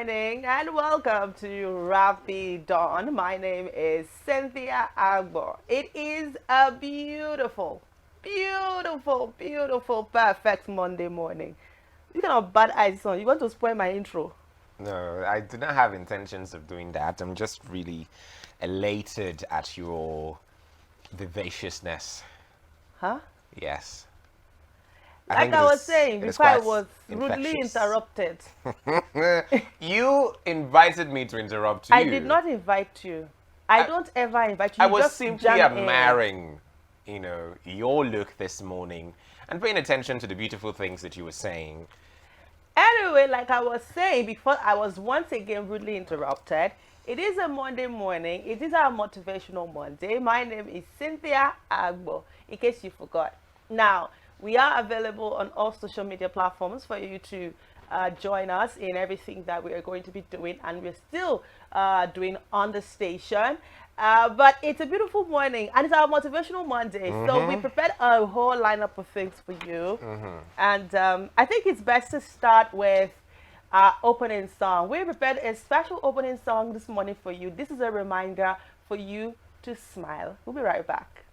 morning and welcome to Rafi Dawn. My name is Cynthia Agbo. It is a beautiful, perfect Monday morning. You kind of bad eyes on. You want to spoil my intro? No, I do not have intentions of doing that. I'm just really elated at your vivaciousness. Huh? Yes. I Like think I was saying it is before I quite was rudely infectious. interrupted. You invited me to interrupt I did you. not invite you. I I, don't ever invite you. I You was just simply jam in. admiring, your look this morning and paying attention to the beautiful things that you were saying. Anyway, like I was saying before, I was once again rudely interrupted. It is a Monday morning. It is our motivational Monday. My name is Cynthia Agbo, in case you forgot. Now, we are available on all social media platforms for you to join us in everything that we are going to be doing, and we're still doing on the station. But it's a beautiful morning, and it's our motivational Monday. So we prepared a whole lineup of things for you, and I think it's best to start with our opening song. We prepared a special opening song this morning for you. This is a reminder for you to smile. We'll be right back.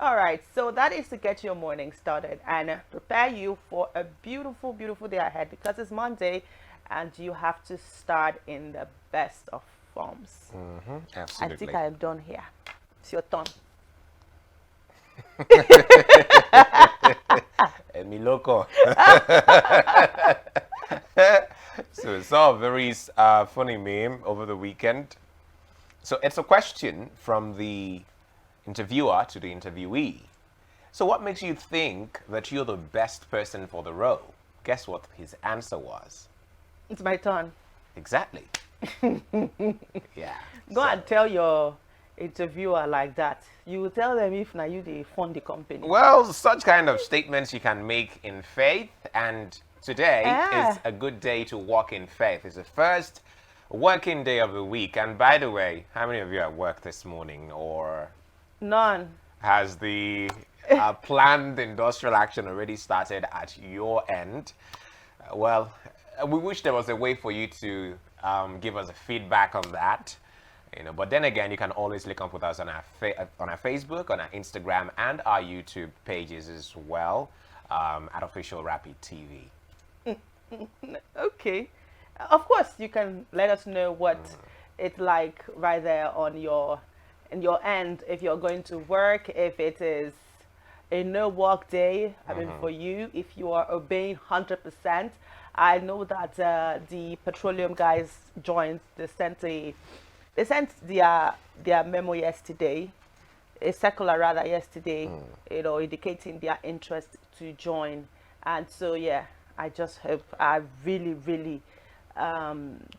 All right, so that is to get your morning started and prepare you for a beautiful day ahead because it's Monday and you have to start in the best of forms. I think Absolutely. I am done here. It's your turn. Mi loco. So I saw a very funny meme over the weekend. So it's a question from the interviewer to the interviewee. So what makes you think that you're the best person for the role? Guess what his answer was? It's my turn. Exactly. Yeah. Go So, and tell your interviewer like that. You will tell them if now you they fund the company. well, such kind of statements you can make in faith, and today is Ah, a good day to walk in faith. It's the first working day of the week. And by the way, how many of you are at work this morning, or none. has the planned industrial action already started at your end? Well, we wish there was a way for you to give us a feedback on that. But then again, you can always link up with us on our Facebook, on our Instagram, and our YouTube pages as well, at Official Rapid TV. Okay. Of course, you can let us know what it's like right there on your in your end if you're going to work, if it is a no work day. I mean, for you, if you are obeying 100%. I know that the petroleum guys joined. They sent their memo yesterday, a circular rather yesterday, indicating their interest to join. And so yeah, I just hope I really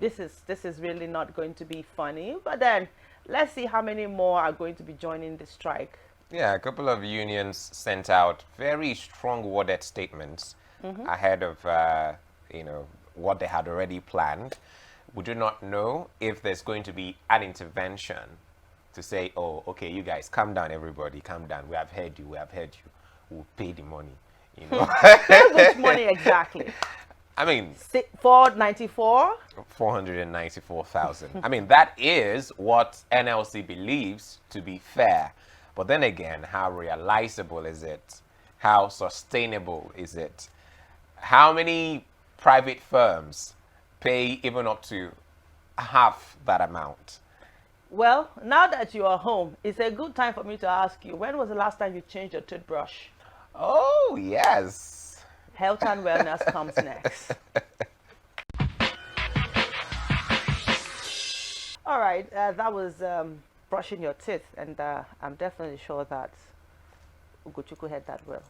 this is really not going to be funny. But then let's see how many more are going to be joining the strike. Yeah, a couple of unions sent out very strong worded statements ahead of, what they had already planned. We do not know if there's going to be an intervention to say, oh, okay, you guys, calm down, everybody, calm down. We have heard you, We'll pay the money, Pay which money exactly? I mean, 494. 494,000. I mean, that is what NLC believes to be fair. But then again, how realizable is it? How sustainable is it? How many private firms pay even up to half that amount? Well, now that you are home, it's a good time for me to ask you, when was the last time you changed your toothbrush? Oh, yes. Health and wellness comes next. All right, that was brushing your teeth, and I'm definitely sure that Ugochukwu heard that well.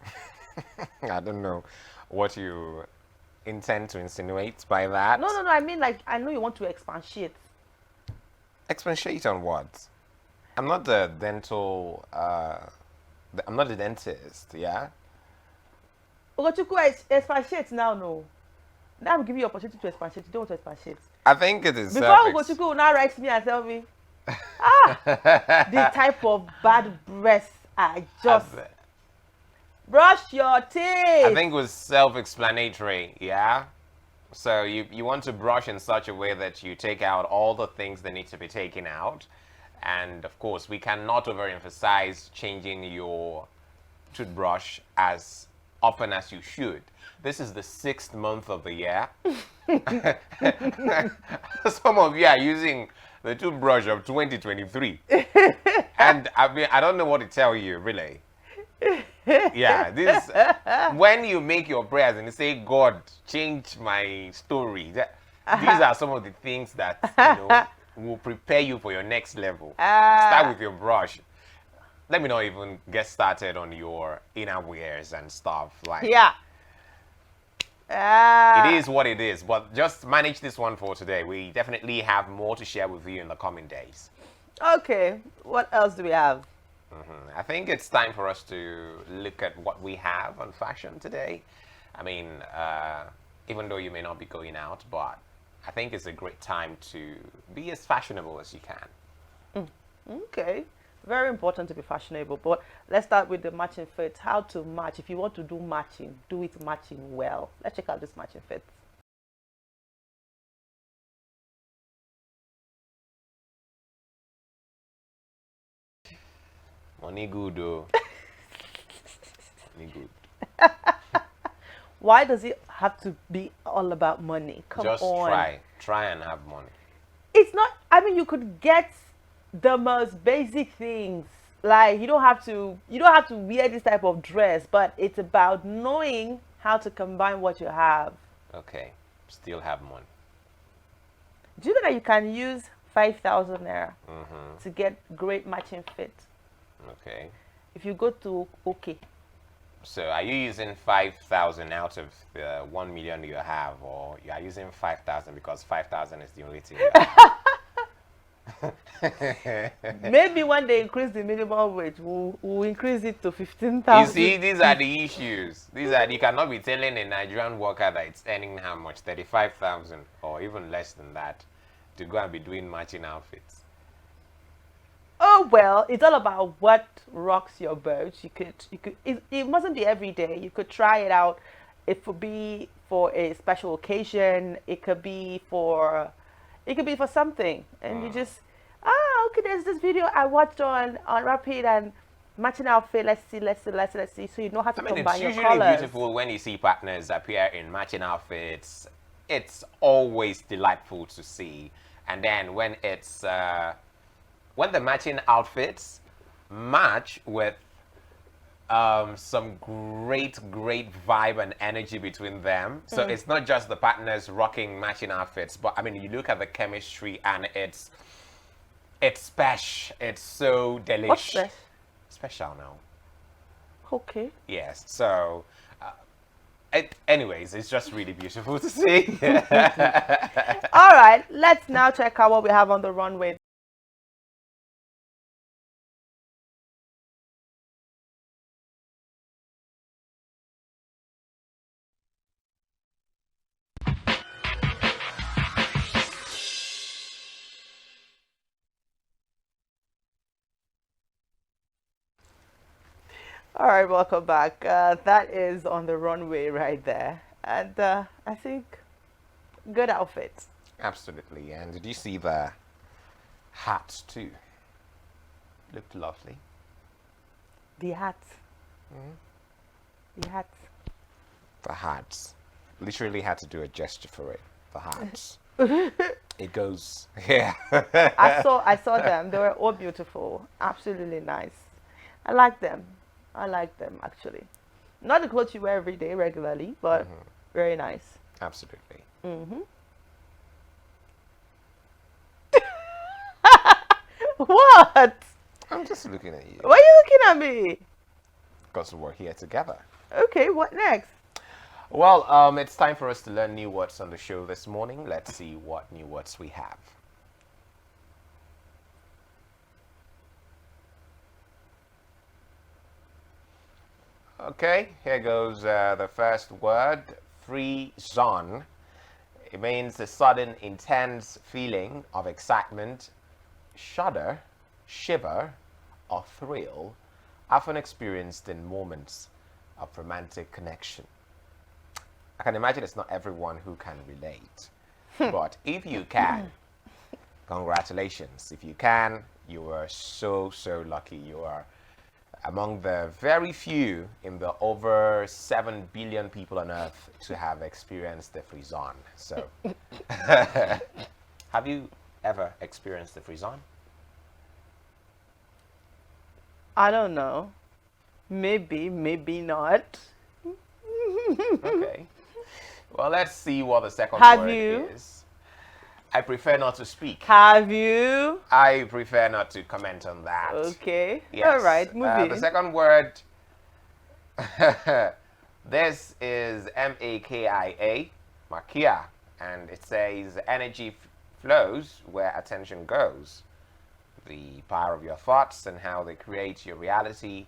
I don't know what you intend to insinuate by that. No. I mean, like, I know you want to expatiate. Expatiate on what? I'm not the dental. I'm not the dentist. Yeah. Ugochukwu expatiate now, no. Now I'm giving you opportunity to expatiate. You don't want to expatiate. I think it is. Before Ugochukwu will now write me and tell me, the type of bad breath I just. Brush your I teeth. think it was self-explanatory, yeah? So you want to brush in such a way that you take out all the things that need to be taken out. And of course, we cannot overemphasize changing your toothbrush as often as you should. This is the 6th month of the year. Some of you are using the toothbrush of 2023. And I mean, I don't know what to tell you, really. Yeah, this when you make your prayers and you say, God, change my story. These are some of the things that will prepare you for your next level. Start with your brush. Let me not even get started on your inner wears and stuff. Like Yeah. it is what it is. But just manage this one for today. We definitely have more to share with you in the coming days. Okay. What else do we have? I think it's time for us to look at what we have on fashion today. I mean, even though you may not be going out, but I think it's a great time to be as fashionable as you can. Okay. Very important to be fashionable. But let's start with the matching fits. How to match. If you want to do matching, do it matching well. Let's check out this matching fits. Money good, though. Money good. Why does it have to be all about money? Come Just on. try and have money. It's not, I mean, you could get the most basic things. Like you don't have to wear this type of dress, but it's about knowing how to combine what you have. Okay, still have money. Do you know that you can use 5,000 naira to get great matching fit? Okay. If you go to OK, So are you using 5,000 out of the 1 million you have, or you are using 5,000 because 5,000 is the only thing you have? maybe when they increase the minimum wage, we'll increase it to You 15,000. see, these are the issues. You cannot be telling a Nigerian worker that it's earning how much, 35,000 or even less than that, to go and be doing matching outfits. Oh well, it's all about what rocks your boat. It mustn't be every day. You could try it out. It could be for a special occasion. It could be for something, and you just okay. There's this video I watched on Rapid and matching outfit. Let's see. So you know how to I mean, it's combine your usually colors. beautiful when you see partners appear in matching outfits. It's always delightful to see. And then when the matching outfits match with some great vibe and energy between them. So it's not just the partners rocking matching outfits, but I mean, you look at the chemistry and it's special. It's so What's delish. this? Special now. Okay. Yes. So, anyways, it's just really beautiful to see. All right. Let's now check out what we have on the runway. All right, welcome back. That is on the runway right there, and I think good outfit. Absolutely. And did you see the hats too? Looked lovely. The hat. The hat. The hats. Literally had to do a gesture for it. The hats. It goes. Yeah. I saw them. They were all beautiful. Absolutely nice. I like them. I like them actually. Not the clothes you wear every day regularly, but very nice. Absolutely. What? I'm just looking at you Why are you looking at me? because we're here together. Okay, what next? Well, it's time for us to learn new words on the show this morning. Let's see what new words we have. Okay, here goes the first word, frisson. It means a sudden, intense feeling of excitement, shudder, shiver, or thrill, often experienced in moments of romantic connection. I can imagine it's not everyone who can relate. But if you can, congratulations. If you can, you are so, so lucky. You are among the very few in the over 7 billion people on earth to have experienced the frisson. So, have you ever experienced the frisson? I don't know. Maybe, maybe not. Okay. Well, let's see what the second Have word you? is. I prefer not to speak. Have you? I prefer not to comment on that. Okay. All Yes. right, The moving. second word, this is MAKIA, Makia, and it says energy flows where attention goes. The power of your thoughts and how they create your reality.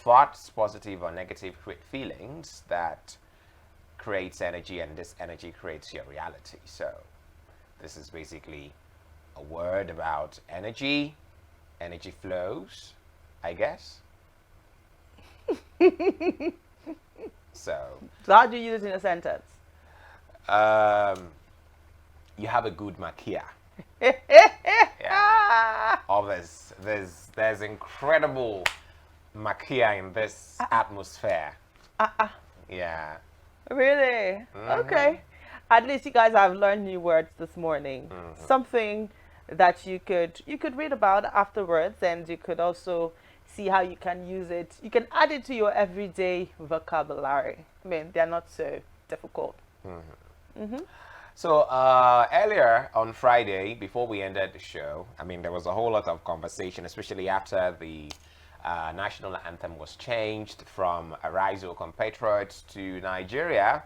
Thoughts, positive or negative, create feelings that creates energy, and this energy creates your reality. So this is basically a word about energy, energy flows, I guess. So So how do you use it in a sentence? um, you have a good makia. Yeah. Oh, there's incredible makia in this atmosphere. Yeah. Really? Okay. At least you guys have learned new words this morning. Something that you could read about afterwards, and you could also see how you can use it. You can add it to your everyday vocabulary. I mean, they're not so difficult. So earlier on Friday, before we ended the show, I mean, there was a whole lot of conversation, especially after the national anthem was changed from Arise, O Compatriots to Nigeria.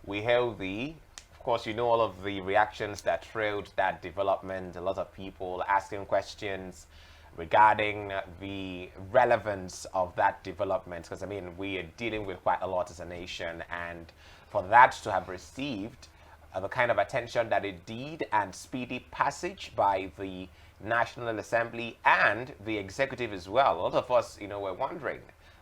We held of course, you know all of the reactions that trailed that development. A lot of people asking questions regarding the relevance of that development. Because, I mean, we are dealing with quite a lot as a nation. And for that to have received the kind of attention that it did and speedy passage by the National Assembly and the executive as well, a lot of us, were wondering,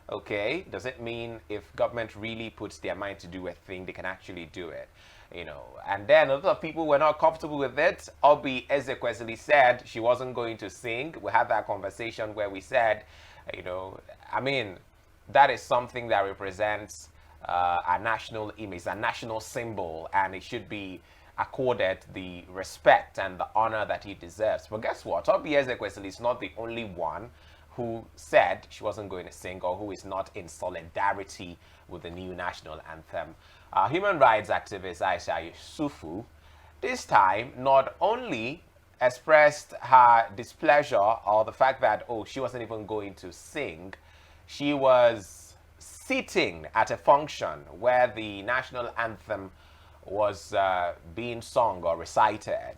okay, does it mean if government really puts their mind to do a thing, they can actually do it? And then a lot of people were not comfortable with it. Obi Ezekwesili said she wasn't going to sing. We had that conversation where we said, I mean, that is something that represents a national image, a national symbol, and it should be accorded the respect and the honor that he deserves. But guess what? Obi Ezekwesili is not the only one who said she wasn't going to sing or who is not in solidarity with the new national anthem. Human rights activist Aisha Yusufu this time not only expressed her displeasure or the fact that, oh, she wasn't even going to sing, she was sitting at a function where the national anthem was being sung or recited.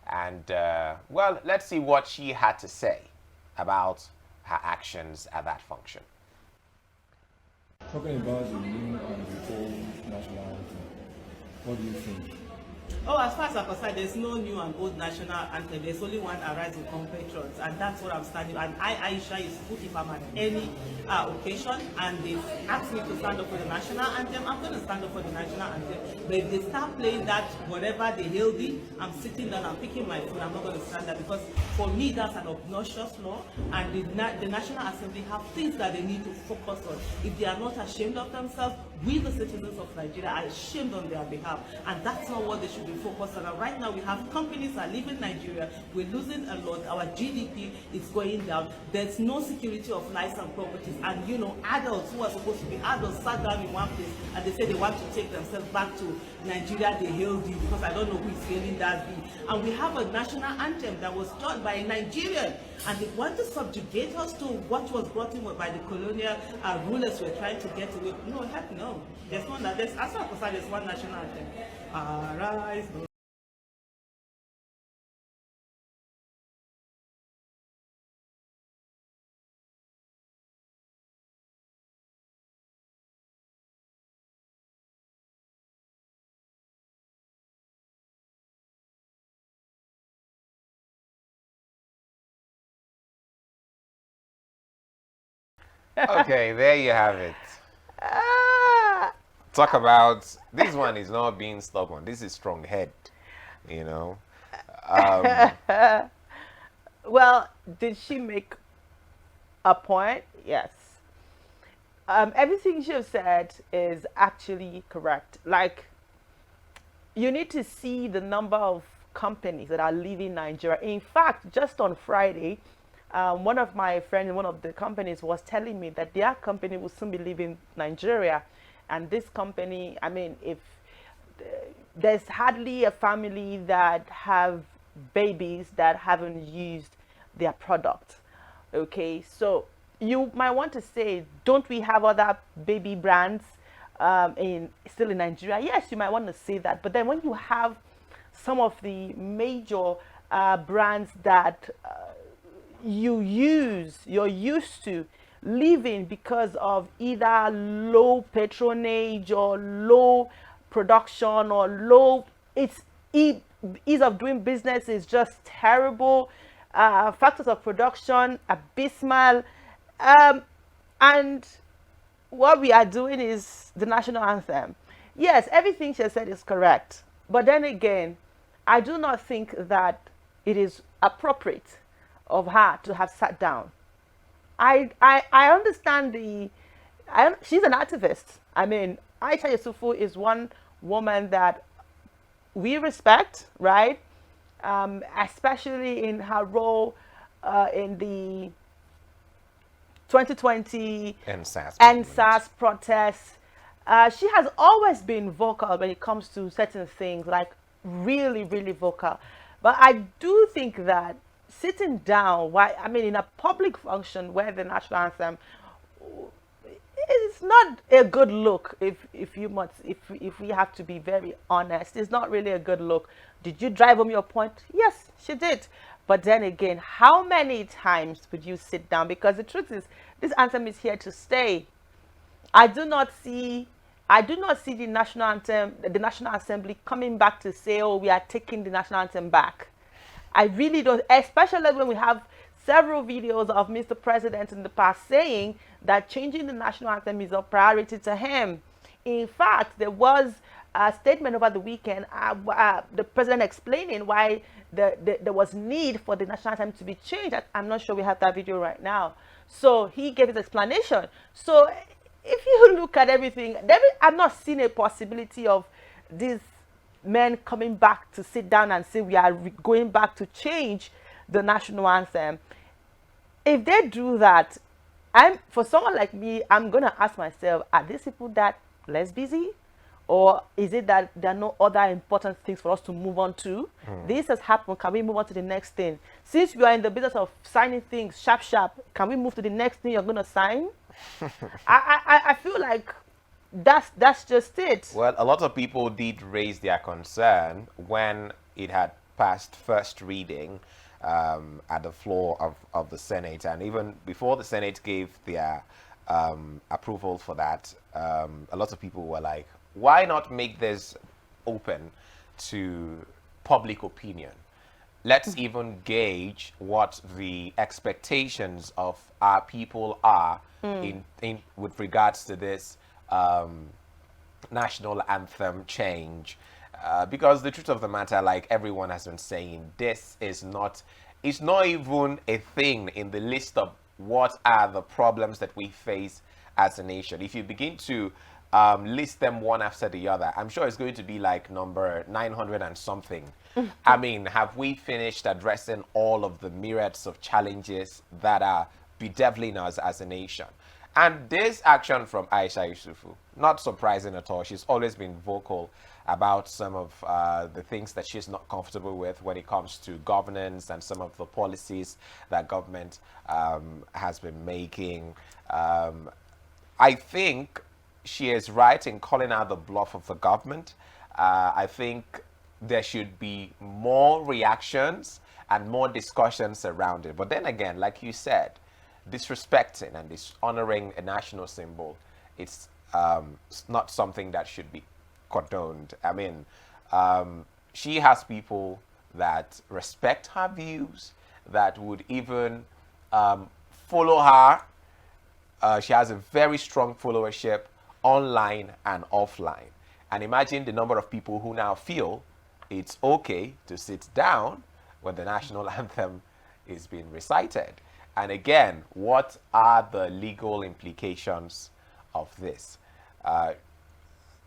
And, well, let's see what she had to say about her actions at that function. Talking about the new and the old national anthem, what do you think? Oh, as far as I'm concerned, there's no new and old national anthem. There's only one Arise in Compatriots, and that's what I'm standing. And Aisha, is put if I'm at any occasion and they ask me to stand up for the national anthem, I'm going to stand up for the national anthem. But if they start playing that, whatever they hailed it, I'm sitting down, I'm picking my phone, I'm not going to stand there because for me, that's an obnoxious law. And the National Assembly have things that they need to focus on. If they are not ashamed of themselves, we, the citizens of Nigeria, are ashamed on their behalf. And that's not what they should be focused on. And right now, we have companies that are leaving Nigeria. We're losing a lot. Our GDP is going down. There's no security of lives and properties. And, adults who are supposed to be adults sat down in one place and they say they want to take themselves back to Nigeria. They hailed you because I don't know who is hailing that be. And we have a national anthem that was done by a Nigerian. And they want to subjugate us to what was brought in by the colonial rulers were trying to get away. No, heck no. There's one that, as far as there's one national anthem. Arise. Okay, there you have it. Ah. Talk about this one is not being stubborn. This is strong head, you know. Um, Well, did she make a point? Yes. Everything she have said is actually correct. Like, you need to see the number of companies that are leaving Nigeria. In fact, just on Friday, one of my friends in one of the companies was telling me that their company will soon be leaving Nigeria. And this company, I mean, if there's hardly a family that have babies that haven't used their product. Okay, so you might want to say, don't we have other baby brands in still in Nigeria? Yes, you might want to say that. But then when you have some of the major brands that you're used to living because of either low patronage or low production or low it's ease of doing business is just terrible, factors of production abysmal, um, and what we are doing is the national anthem. Yes, everything she said is correct. But then again, I do not think that it is appropriate of her to have sat down. I understand she's an activist. I mean, Aisha Yusufu is one woman that we respect, right? Especially in her role in the 2020 and SAS movement. NSAS protests. She has always been vocal when it comes to certain things, like really, really vocal. But I do think that sitting down, why? I mean, in a public function where the national anthem, it's not a good look. If we have to be very honest, it's not really a good look. Did you drive home your point? Yes, she did. But then again, how many times would you sit down? Because the truth is, this anthem is here to stay. I do not see I do not see the national anthem, the National Assembly coming back to say, "Oh, we are taking the national anthem back." I really don't, especially when we have several videos of Mr. President in the past saying that changing the national anthem is a priority to him. In fact, there was a statement over the weekend, the president explaining why there was need for the national anthem to be changed. I'm not sure we have that video right now. So he gave his explanation. So if you look at everything, I'm not seeing a possibility of these men coming back to sit down and say we are going back to change the national anthem. If they do that, for someone like me, I'm gonna ask myself, are these people that less busy? Or is it that there are no other important things for us to move on to? This has happened. Can we move on to the next thing? Since we are in the business of signing things sharp, sharp, can we move to the next thing you're going to sign? I feel like that's just it. Well, a lot of people did raise their concern when it had passed first reading at the floor of the Senate. And even before the Senate gave their approval for that, a lot of people were like, why not make this open to public opinion? Let's even gauge what the expectations of our people are in with regards to this national anthem change. Because the truth of the matter, like everyone has been saying, this is not, it's not even a thing in the list of what are the problems that we face as a nation. If you begin to list them one after the other, I'm sure it's going to be like number 900 and something. I mean, have we finished addressing all of the myriads of challenges that are bedeviling us as a nation? And this action from Aisha Yusufu, not surprising at all. She's always been vocal about some of the things that she's not comfortable with when it comes to governance and some of the policies that government has been making. I think she is right in calling out the bluff of the government. I think there should be more reactions and more discussions around it. But then again, like you said, disrespecting and dishonoring a national symbol, it's not something that should be condoned. I mean, she has people that respect her views, that would even follow her. She has a very strong followership online and offline. And imagine the number of people who now feel it's okay to sit down when the national anthem is being recited. And again, what are the legal implications of this?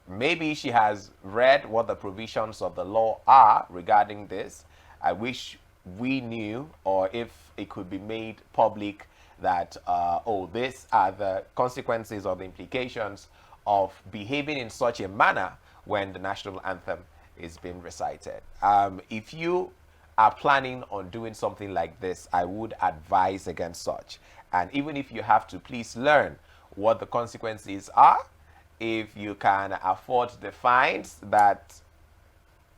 Maybe she has read what the provisions of the law are regarding this. I wish we knew, or if it could be made public, that, oh, these are the consequences or the implications of behaving in such a manner when the national anthem is being recited. If you are planning on doing something like this, I would advise against such. And even if you have to, please learn what the consequences are. If you can afford the fines that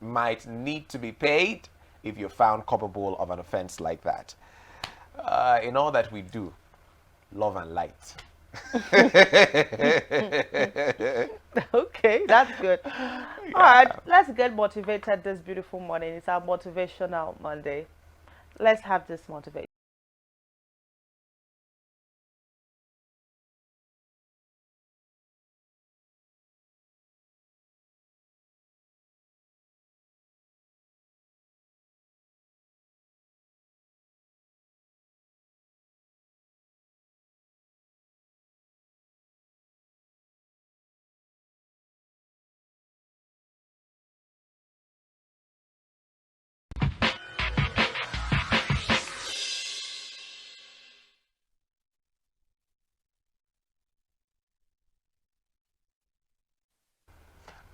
might need to be paid if you're found culpable of an offense like that. In all that we do, love and light. Okay, that's good. All right, let's get motivated this beautiful morning. It's our motivational Monday. Let's have this motivation.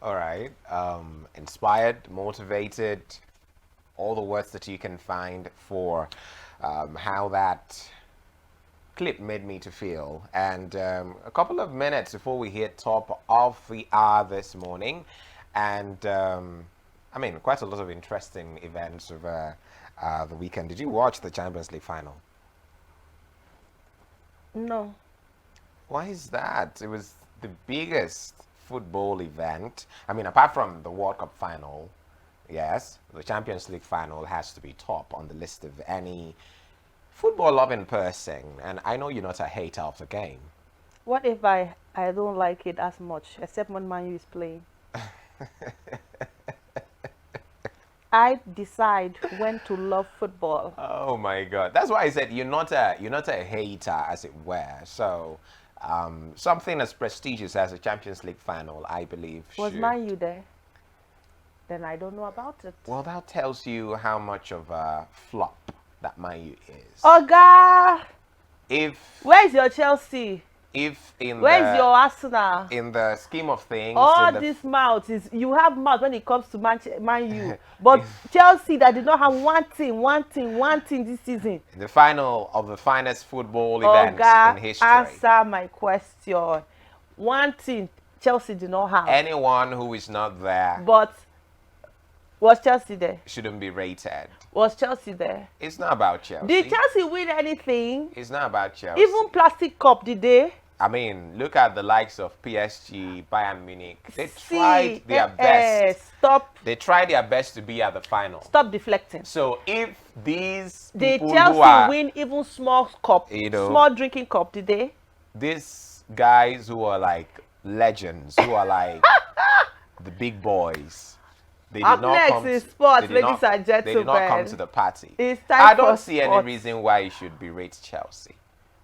All right. Inspired, motivated, all the words that you can find for how that clip made me to feel. And a couple of minutes before we hit top of the hour this morning. And I mean, quite a lot of interesting events over the weekend. Did you watch the Champions League final? No. Why is that? It was the biggest football event. I mean, apart from the World Cup final, yes, the Champions League final has to be top on the list of any football loving person. And I know you're not a hater of the game. What if I don't like it as much, except when Man U is playing? I decide when to love football. Oh my God! That's why I said you're not a hater, as it were. So something as prestigious as a Champions League final, I believe, Was should. Man U there? Then I don't know about it. Well, that tells you how much of a flop that Man U is. Oga, If where's your Chelsea? if in Where's the your Arsenal? in the scheme of things, All in the this mouth is you have mouth when it comes to Man U, but Chelsea that did not have one thing this season. the final of the finest football events in Oga, history. answer my question. One thing Chelsea did not have, Anyone who is not there but was Chelsea there? shouldn't be rated. Was Chelsea there? It's not about Chelsea. Did Chelsea win anything? It's not about Chelsea. Even plastic cup, did they? I mean, look at the likes of PSG, Bayern Munich. They See, tried their best. Stop, They tried their best to be at the final. stop deflecting. So if these Did people who Chelsea are, win even small cup, You know, small drinking cup? Did they? these guys who are like legends, who are like the big boys, they Up did not next come. is To, sports, they did ladies not, and They did not come gentlemen. to the party. It's time I for don't see any sports. reason why you should berate Chelsea.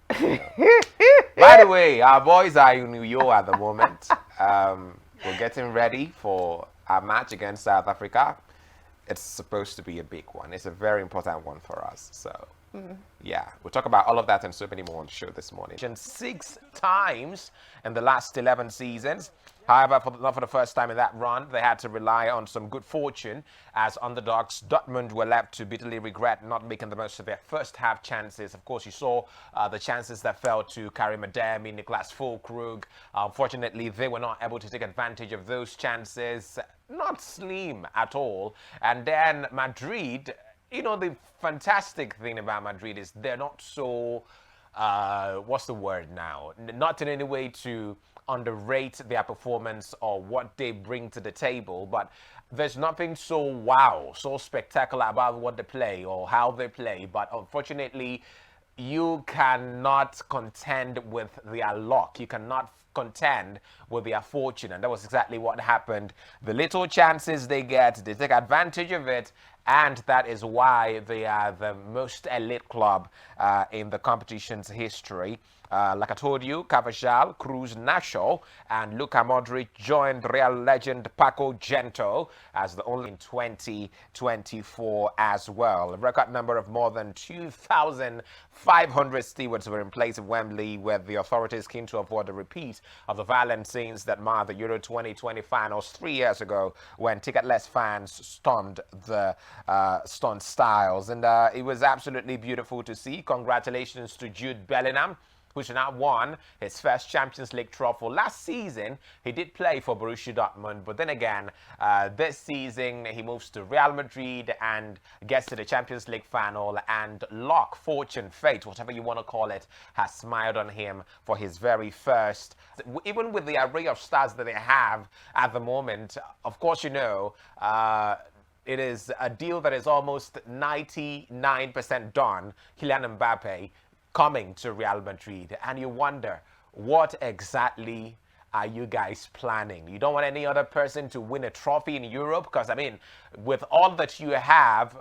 By the way, our boys are in New York at the moment. We're getting ready for our match against South Africa. It's supposed to be a big one. It's a very important one for us. So, yeah, we'll talk about all of that and so many more on the show this morning. 6 times in the last 11 seasons. However, not for the first time in that run, they had to rely on some good fortune as underdogs. Dortmund were left to bitterly regret not making the most of their first half chances. Of course, you saw the chances that fell to Karim Adeyemi, Niklas Füllkrug. Unfortunately, they were not able to take advantage of those chances. Not slim at all. And then Madrid, you know, the fantastic thing about Madrid is they're not so, what's the word now? Not in any way to underrate their performance or what they bring to the table, but there's nothing so wow, so spectacular about what they play or how they play. But unfortunately, you cannot contend with their luck. You cannot contend with their fortune, and that was exactly what happened. The little chances they get, they take advantage of it, and that is why they are the most elite club in the competition's history. Like I told you, Cavajal, Cruz, Nacho, and Luka Modric joined Real legend Paco Gento as the only in 2024 as well. A record number of more than 2,500 stewards were in place at Wembley, where the authorities keen to avoid a repeat of the violent scenes that marred the Euro 2020 finals 3 years ago, when ticketless fans stormed the stunt styles. And it was absolutely beautiful to see. Congratulations to Jude Bellingham, who's now won his first Champions League trophy. Last season, he did play for Borussia Dortmund, but then again, this season, he moves to Real Madrid and gets to the Champions League final, and luck, fortune, fate, whatever you want to call it, has smiled on him for his very first. Even with the array of stars that they have at the moment, of course, you know, it is a deal that is almost 99% done. Kylian Mbappe coming to Real Madrid, and you wonder, what exactly are you guys planning? You don't want any other person to win a trophy in Europe? Because, I mean, with all that you have,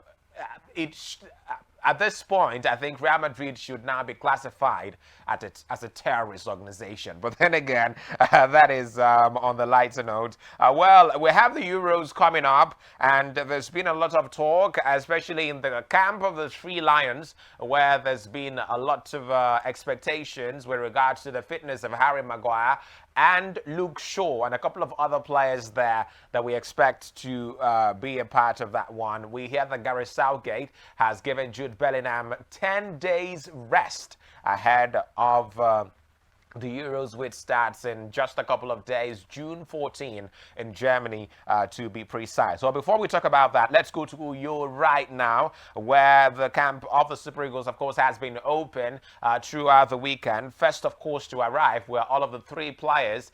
at this point, I think Real Madrid should now be classified as a terrorist organization. But then again, that is on the lighter note. Well, we have the Euros coming up, and there's been a lot of talk, especially in the camp of the Three Lions, where there's been a lot of expectations with regards to the fitness of Harry Maguire and Luke Shaw and a couple of other players there that we expect to be a part of that one. We hear that Gareth Southgate has given Jude Bellingham 10 days rest ahead of the Euros, which starts in just a couple of days, June 14 in Germany, to be precise. So before we talk about that, let's go to Uyo right now, where the camp of the Super Eagles, of course, has been open throughout the weekend. First, of course, to arrive were all of the three players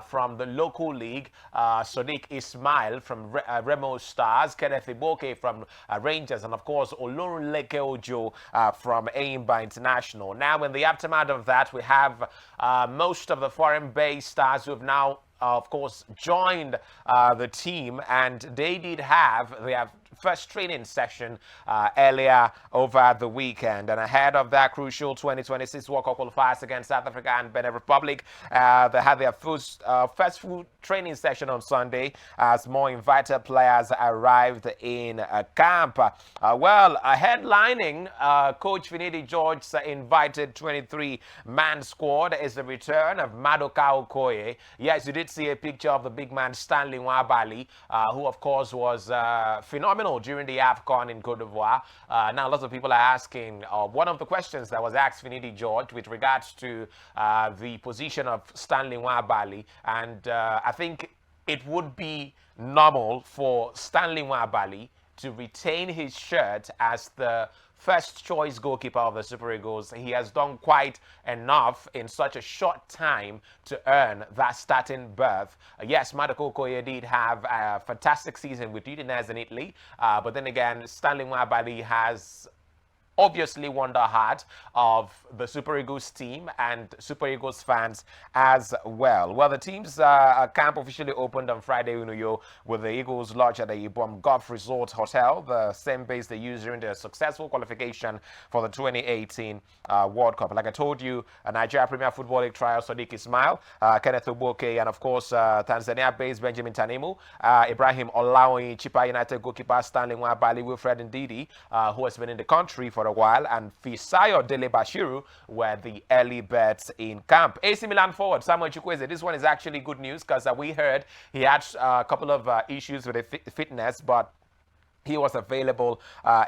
from the local league, Sadiq Ismail from Remo Stars, Kenneth Iboke from Rangers, and of course, Olorunleke Ojo from Aimba International. Now, in the aftermath of that, we have most of the foreign-based stars who have now, of course, joined the team, and they did have their first training session earlier over the weekend. And ahead of that crucial 2026 World Cup qualifiers against South Africa and Benin Republic, they had their first full training session on Sunday as more invited players arrived in camp. Well, headlining Coach Finidi George's invited 23-man squad is the return of Maduka Okoye. Yes, you did see a picture of the big man Stanley Nwabali, who of course was phenomenal during the AFCON in Cote d'Ivoire. Now, lots of people are asking, one of the questions that was asked Finidi George with regards to the position of Stanley Nwabali, and I think it would be normal for Stanley Nwabali to retain his shirt as the first choice goalkeeper of the Super Eagles. He has done quite enough in such a short time to earn that starting berth. Yes, Maduka Okoye did have a fantastic season with Udinese in Italy, but then again, Stanley Nwabali has obviously won the heart of the Super Eagles team and Super Eagles fans as well. Well, the team's camp officially opened on Friday in Uyo, with the Eagles lodged at the Ibom Golf Resort Hotel, the same base they used during their successful qualification for the 2018 World Cup. Like I told you, Nigeria Premier Football League trial, Sadiq Ismail, Kenneth Oboke, and of course, Tanzania-based Benjamin Tanimu, Ibrahim Olaoyin, Chipa United goalkeeper Stanley Nwabali, Wilfred Ndidi, who has been in the country for a while, and Fisayo Dele Bashiru were the early bets in camp. AC Milan forward Samuel Chukwueze, this one is actually good news, because we heard he had a couple of issues with fitness, but he was available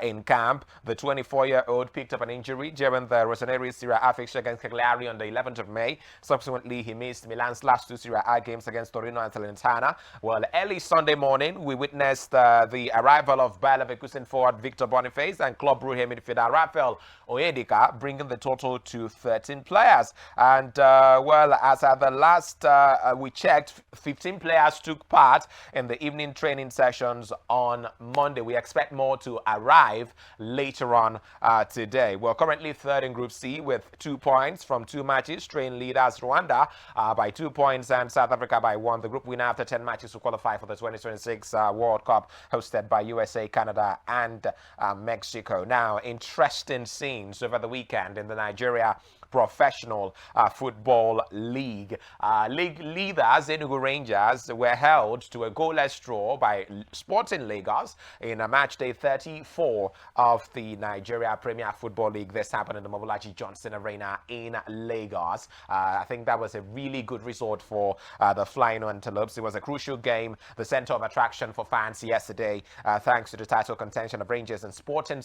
in camp. The 24-year-old picked up an injury during the Rossoneri Serie A fixture against Cagliari on the 11th of May. Subsequently, he missed Milan's last two Serie A games against Torino and Salernitana. Well, early Sunday morning, we witnessed the arrival of Bayer Leverkusen forward Victor Boniface and Club Brugge midfielder Rafael Onyedika, bringing the total to 13 players. And, well, as at the last we checked, 15 players took part in the evening training sessions on Monday. We we expect more to arrive later on today. We're currently third in Group C with 2 points from 2 matches, train leaders Rwanda by 2 points and South Africa by 1. The group winner after 10 matches to qualify for the 2026 World Cup hosted by USA, Canada, and Mexico. Now, interesting scenes over the weekend in the Nigeria Professional Football League. League leaders Enugu Rangers were held to a goalless draw by Sporting Lagos in a match day 34 of the Nigeria Premier Football League. This happened in the Mobolaji Johnson Arena in Lagos. I think that was a really good result for the Flying Antelopes. It was a crucial game, the center of attraction for fans yesterday, thanks to the title contention of Rangers and Sporting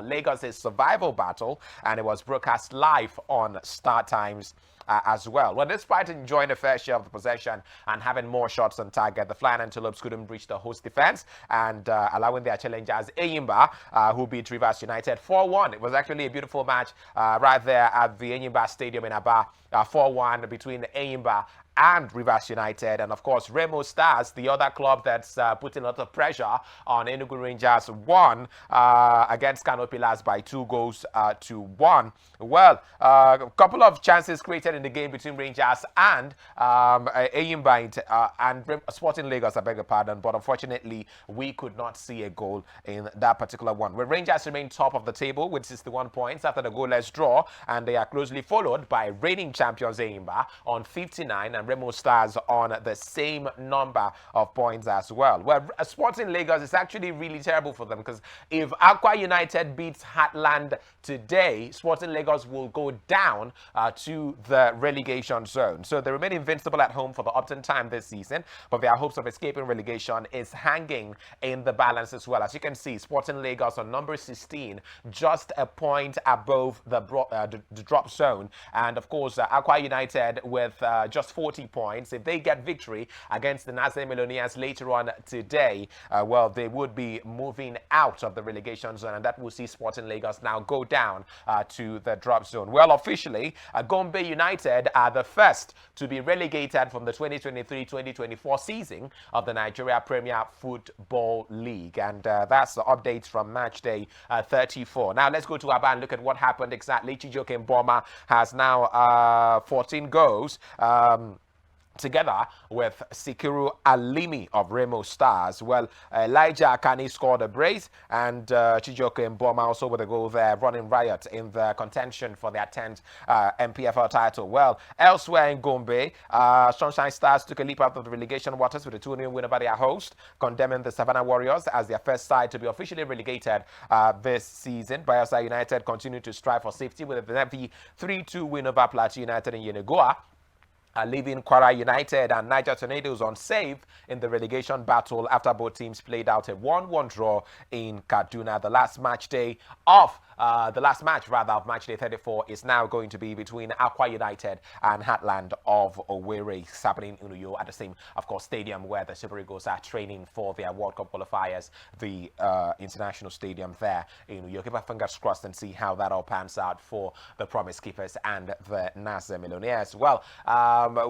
Lagos' survival battle, and it was broadcast live on Star Times as well. Well, despite enjoying a fair share of the possession and having more shots on target, the Flying Antelopes couldn't breach the host defense and allowing their challengers Eyimba, who beat Rivers United 4-1. It was actually a beautiful match right there at the Eyimba Stadium in Aba, 4-1 between Eyimba and Rivers United. And of course, Remo Stars, the other club that's putting a lot of pressure on Enugu Rangers, won against Kano Pillars by 2-1. Well, a couple of chances created in the game between Rangers and Eyimba and Sporting Lagos, I beg your pardon, but unfortunately, we could not see a goal in that particular one. Well, Rangers remain top of the table with 61 points after the goalless draw, and they are closely followed by reigning champions Eyimba on 59 and Remo Stars on the same number of points as well. Well, Sporting Lagos is actually really terrible for them, because if Aqua United beats Heartland today, Sporting Lagos will go down to the relegation zone. So they remain invincible at home for the Upton time this season, but their hopes of escaping relegation is hanging in the balance as well. As you can see, Sporting Lagos on number 16, just a point above the drop zone. And of course, Aqua United with just 40 points. If they get victory against the Naze Millionaires later on today, well, they would be moving out of the relegation zone, and that will see Sporting Lagos now go down to the drop zone. Well, officially, Gombe United are the first to be relegated from the 2023-2024 season of the Nigeria Premier Football League, and that's the updates from match day 34. Now, let's go to Aba and look at what happened exactly. Chijioke Mboma has now 14 goals. Together with Sikiru Alimi of Remo Stars. Well, Elijah Akani scored a brace, and Chijioke Mboma also with a goal there, running riot in the contention for their 10th MPFL title. Well, elsewhere in Gombe, Sunshine Stars took a leap out of the relegation waters with a 2-0 win over their host, condemning the Savannah Warriors as their first side to be officially relegated this season. Bayelsa United continue to strive for safety with a heavy 3-2 win over Plateau United in Yenagoa, leaving Kwara United and Niger Tornadoes unsafe in the relegation battle after both teams played out a 1-1 draw in Kaduna. The last match of match day 34 is now going to be between Aqua United and Heartland of Owerri. It's happening in Uyo at the same, of course, stadium where the Super Eagles are training for their World Cup qualifiers, the international stadium there in Uyo. Keep our fingers crossed and see how that all pans out for the Promise Keepers and the Naze Millionaires. Well,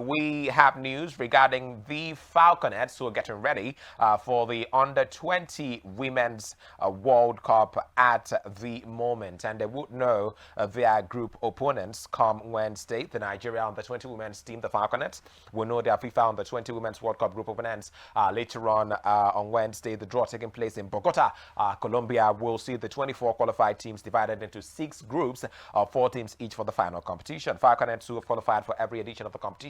we have news regarding the Falconets, who are getting ready for the Under-20 Women's World Cup at the moment, and they would know their group opponents come Wednesday. The Nigeria Under-20 Women's team, the Falconets, will know their FIFA Under-20 Women's World Cup group opponents later on Wednesday. The draw taking place in Bogota, Colombia, will see the 24 qualified teams divided into 6 groups of 4 teams each for the final competition. Falconets, who have qualified for every edition of the competition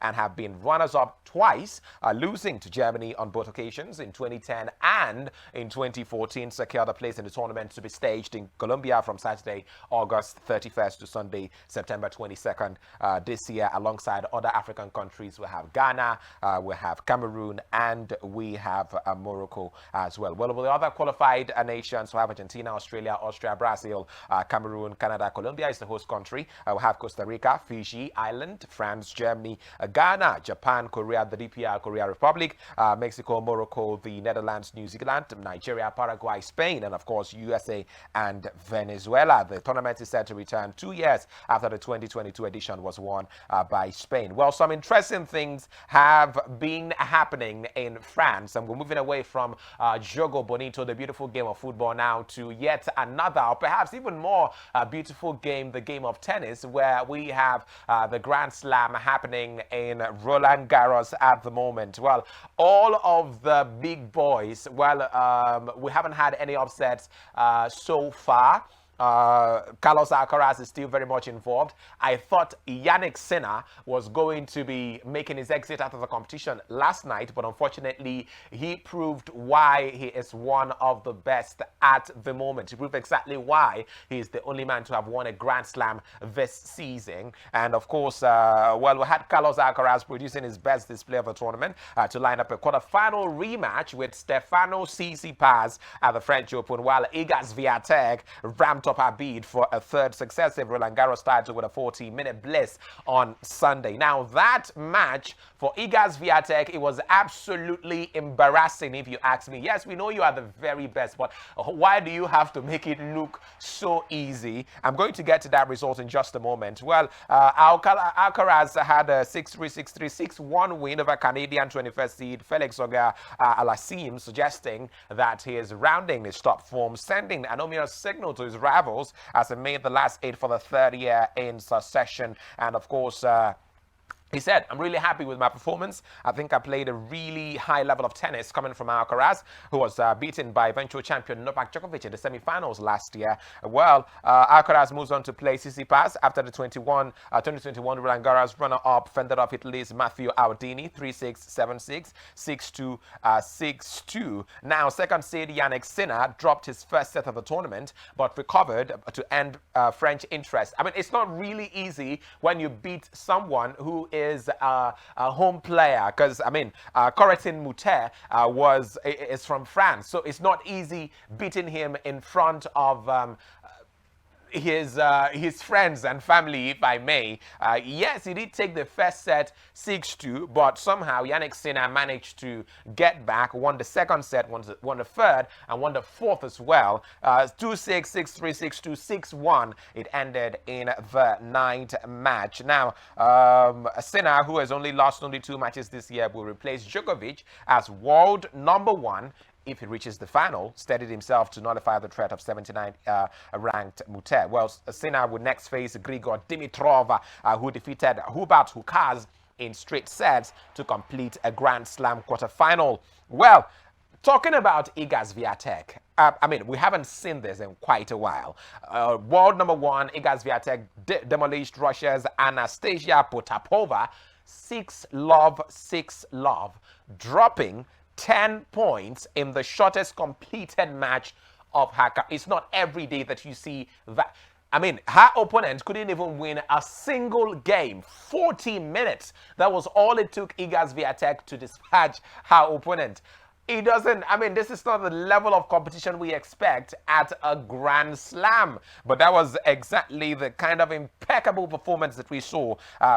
and have been runners-up twice, losing to Germany on both occasions in 2010 and in 2014, secured a place in the tournament to be staged in Colombia from Saturday, August 31st to Sunday, September 22nd this year, alongside other African countries. We have Ghana, we have Cameroon, and we have Morocco as well. Well, the other qualified nations, we have Argentina, Australia, Austria, Brazil, Cameroon, Canada, Colombia is the host country. We have Costa Rica, Fiji, Ireland, France, Germany, Germany, Ghana, Japan, Korea, the DPR, Korea Republic, Mexico, Morocco, the Netherlands, New Zealand, Nigeria, Paraguay, Spain, and of course USA and Venezuela. The tournament is set to return 2 years after the 2022 edition was won by Spain. Well, some interesting things have been happening in France, and we're moving away from Jogo Bonito, the beautiful game of football, now to yet another, or perhaps even more beautiful game, the game of tennis, where we have the Grand Slam happening in Roland Garros at the moment. Well, all of the big boys, well, we haven't had any upsets so far. Carlos Alcaraz is still very much involved. I thought Yannick Sinner was going to be making his exit out of the competition last night, but unfortunately, he proved why he is one of the best at the moment. He proved exactly why he is the only man to have won a Grand Slam this season. And of course, well, we had Carlos Alcaraz producing his best display of the tournament to line up a quarterfinal rematch with Stefano Tsitsipas at the French Open, while Iga Swiatek ramped up her bid for a third successive Roland Garros title with a 40-minute bliss on Sunday. Now, that match for Iga Swiatek, it was absolutely embarrassing, if you ask me. Yes, we know you are the very best, but why do you have to make it look so easy? I'm going to get to that result in just a moment. Well, Alcaraz had a 6-3, 6-3, 6-1 win over Canadian 21st seed Felix Auger-Aliassime, suggesting that he is rounding his top form, sending an ominous signal to his rivals as he made the last 8 for the third year in succession. And of course, he said, I'm really happy with my performance. I think I played a really high level of tennis coming from Alcaraz, who was beaten by eventual champion Novak Djokovic in the semifinals last year. Well, Alcaraz moves on to play Tsitsipas after the 2021 Roland Garros runner-up fended off Italy's Matteo Aldini, 3-6, 7-6, 6-2, 6-2. Now, second seed Yannick Sinner dropped his first set of the tournament, but recovered to end French interest. I mean, it's not really easy when you beat someone who is a home player, because I mean, Corentin Moutet is from France, so it's not easy beating him in front of his friends and family, if I may. Yes, he did take the first set 6-2, but somehow Yannick Sinner managed to get back, won the second set, won the third, and won the fourth as well. 2-6, 6-3, 6-2, 6-1. It ended in the ninth match. Now, Sinner, who has only lost 2 matches this year, will replace Djokovic as world number 1 if he reaches the final, steadied himself to nullify the threat of 79 ranked Moutet. Well, Sinner would next face Grigor Dimitrov, who defeated Hubert Hurkacz in straight sets to complete a Grand Slam quarterfinal. Well, talking about Iga Swiatek, I mean, we haven't seen this in quite a while. World number 1, Iga Swiatek demolished Russia's Anastasia Potapova 6-love, dropping 10 points in the shortest completed match of her career. It's not every day that you see that. I mean, her opponent couldn't even win a single game. 40 minutes. That was all it took Iga Swiatek to dispatch her opponent. It doesn't, I mean, this is not the level of competition we expect at a Grand Slam. But that was exactly the kind of impeccable performance that we saw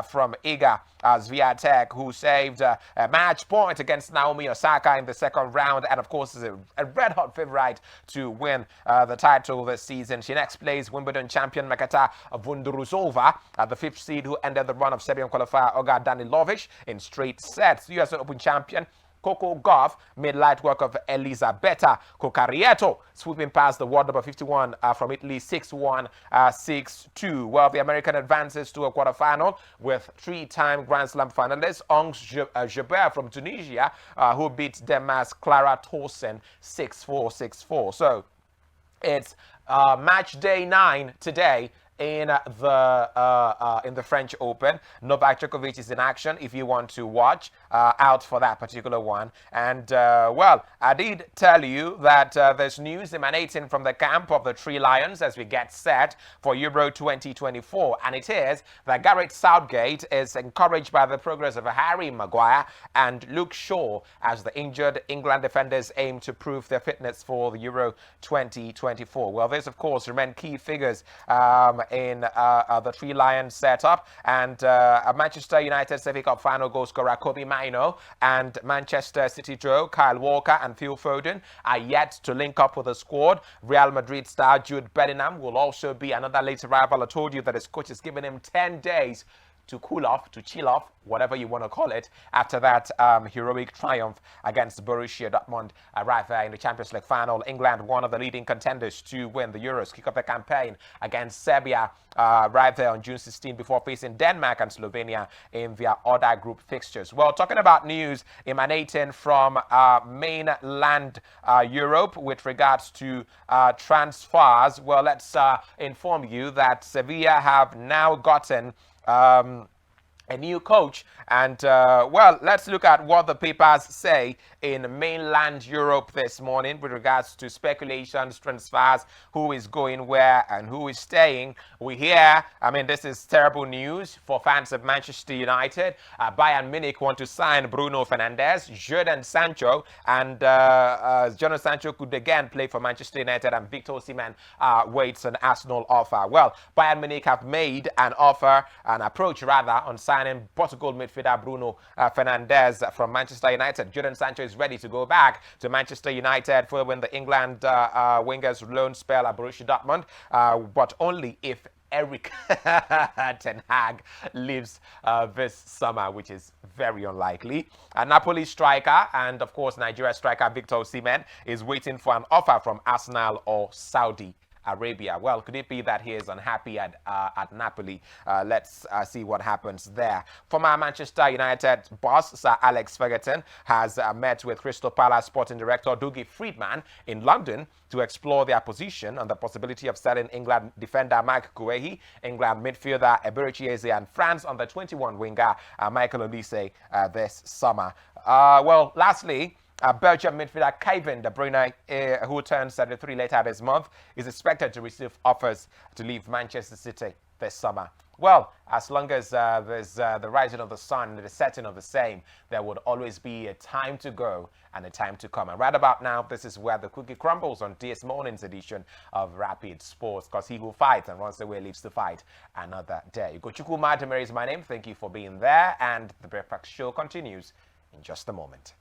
from Iga Swiatek, who saved a match point against Naomi Osaka in the second round, and of course is a red-hot favorite to win the title this season. She next plays Wimbledon champion Maketa Vondrousova, the 5th seed who ended the run of Serbian qualifier Olga Danilovic in straight sets. US Open champion Coco Gauff made light work of Elisabetta Coccarietto, swooping past the world number 51 from Italy 6-1, 6-2. Well, the American advances to a quarterfinal with 3-time Grand Slam finalist Ons Jabeur from Tunisia, who beat Denmark's Clara Thorsen 6-4, 6-4. So it's match day 9 today in the French Open. Novak Djokovic is in action if you want to watch out for that particular one. And well, I did tell you that there's news emanating from the camp of the Three Lions as we get set for Euro 2024, and it is that Gareth Southgate is encouraged by the progress of Harry Maguire and Luke Shaw as the injured England defenders aim to prove their fitness for the Euro 2024. Well, these of course remain key figures in the Three Lions setup. And Manchester United FA Cup final goal scorer Kobe Mino and Manchester City duo Kyle Walker and Phil Foden are yet to link up with the squad. Real Madrid star Jude Bellingham will also be another late arrival. I told you that his coach has given him 10 days to cool off, to chill off, whatever you want to call it, after that heroic triumph against Borussia Dortmund right there in the Champions League final. England, one of the leading contenders to win the Euros, kick off the campaign against Serbia right there on June 16 before facing Denmark and Slovenia in their other group fixtures. Well, talking about news emanating from mainland Europe with regards to transfers, well, let's inform you that Sevilla have now gotten a new coach. And, well, let's look at what the papers say in mainland Europe this morning with regards to speculations, transfers, who is going where and who is staying. We hear, I mean, this is terrible news for fans of Manchester United. Bayern Munich want to sign Bruno Fernandes, Jadon Sancho, and Jadon Sancho could again play for Manchester United, and Victor Osimhen waits an Arsenal offer. Well, Bayern Munich have made an offer, an approach rather, on signing Portugal midfielder Bruno Fernandes from Manchester United. Jadon Sancho is ready to go back to Manchester United following the England winger's loan spell at Borussia Dortmund, but only if Eric Ten Hag leaves this summer, which is very unlikely. A Napoli striker and, of course, Nigeria striker Victor Osimhen is waiting for an offer from Arsenal or Saudi Arabia. Well, could it be that he is unhappy at Napoli? Let's see what happens there. Former Manchester United boss Sir Alex Ferguson has met with Crystal Palace sporting director Dougie Freedman in London to explore their position on the possibility of selling England defender Mike Guehi, England midfielder Eberechi Eze, and France under 21 winger Michael Olise this summer. Well, lastly, Belgium midfielder Kevin De Bruyne, who turns 33 later this month, is expected to receive offers to leave Manchester City this summer. Well, as long as there's the rising of the sun and the setting of the same, there would always be a time to go and a time to come. And right about now, this is where the cookie crumbles on this morning's edition of Rapid Sports, because he who fights and runs away lives to fight another day. Ugochukwu Madamere is my name. Thank you for being there, and the Breakfast Show continues in just a moment.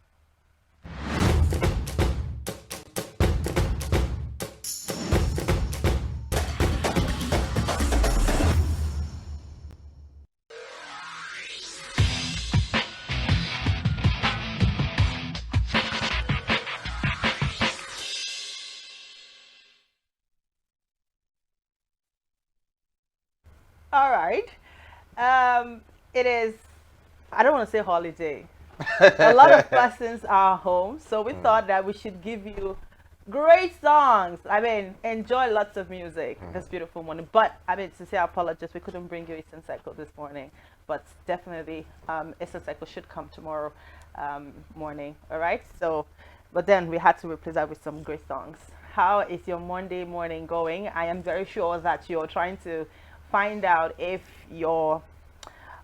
All right. It is, I don't want to say holiday. A lot of persons are home, so we thought that we should give you great songs. I mean, enjoy lots of music this beautiful morning. But I mean, to say apologies, we couldn't bring you Eastern Cycle this morning, but definitely Eastern Cycle should come tomorrow morning. All right. So, but then we had to replace that with some great songs. How is your Monday morning going? I am very sure that you're trying to find out if your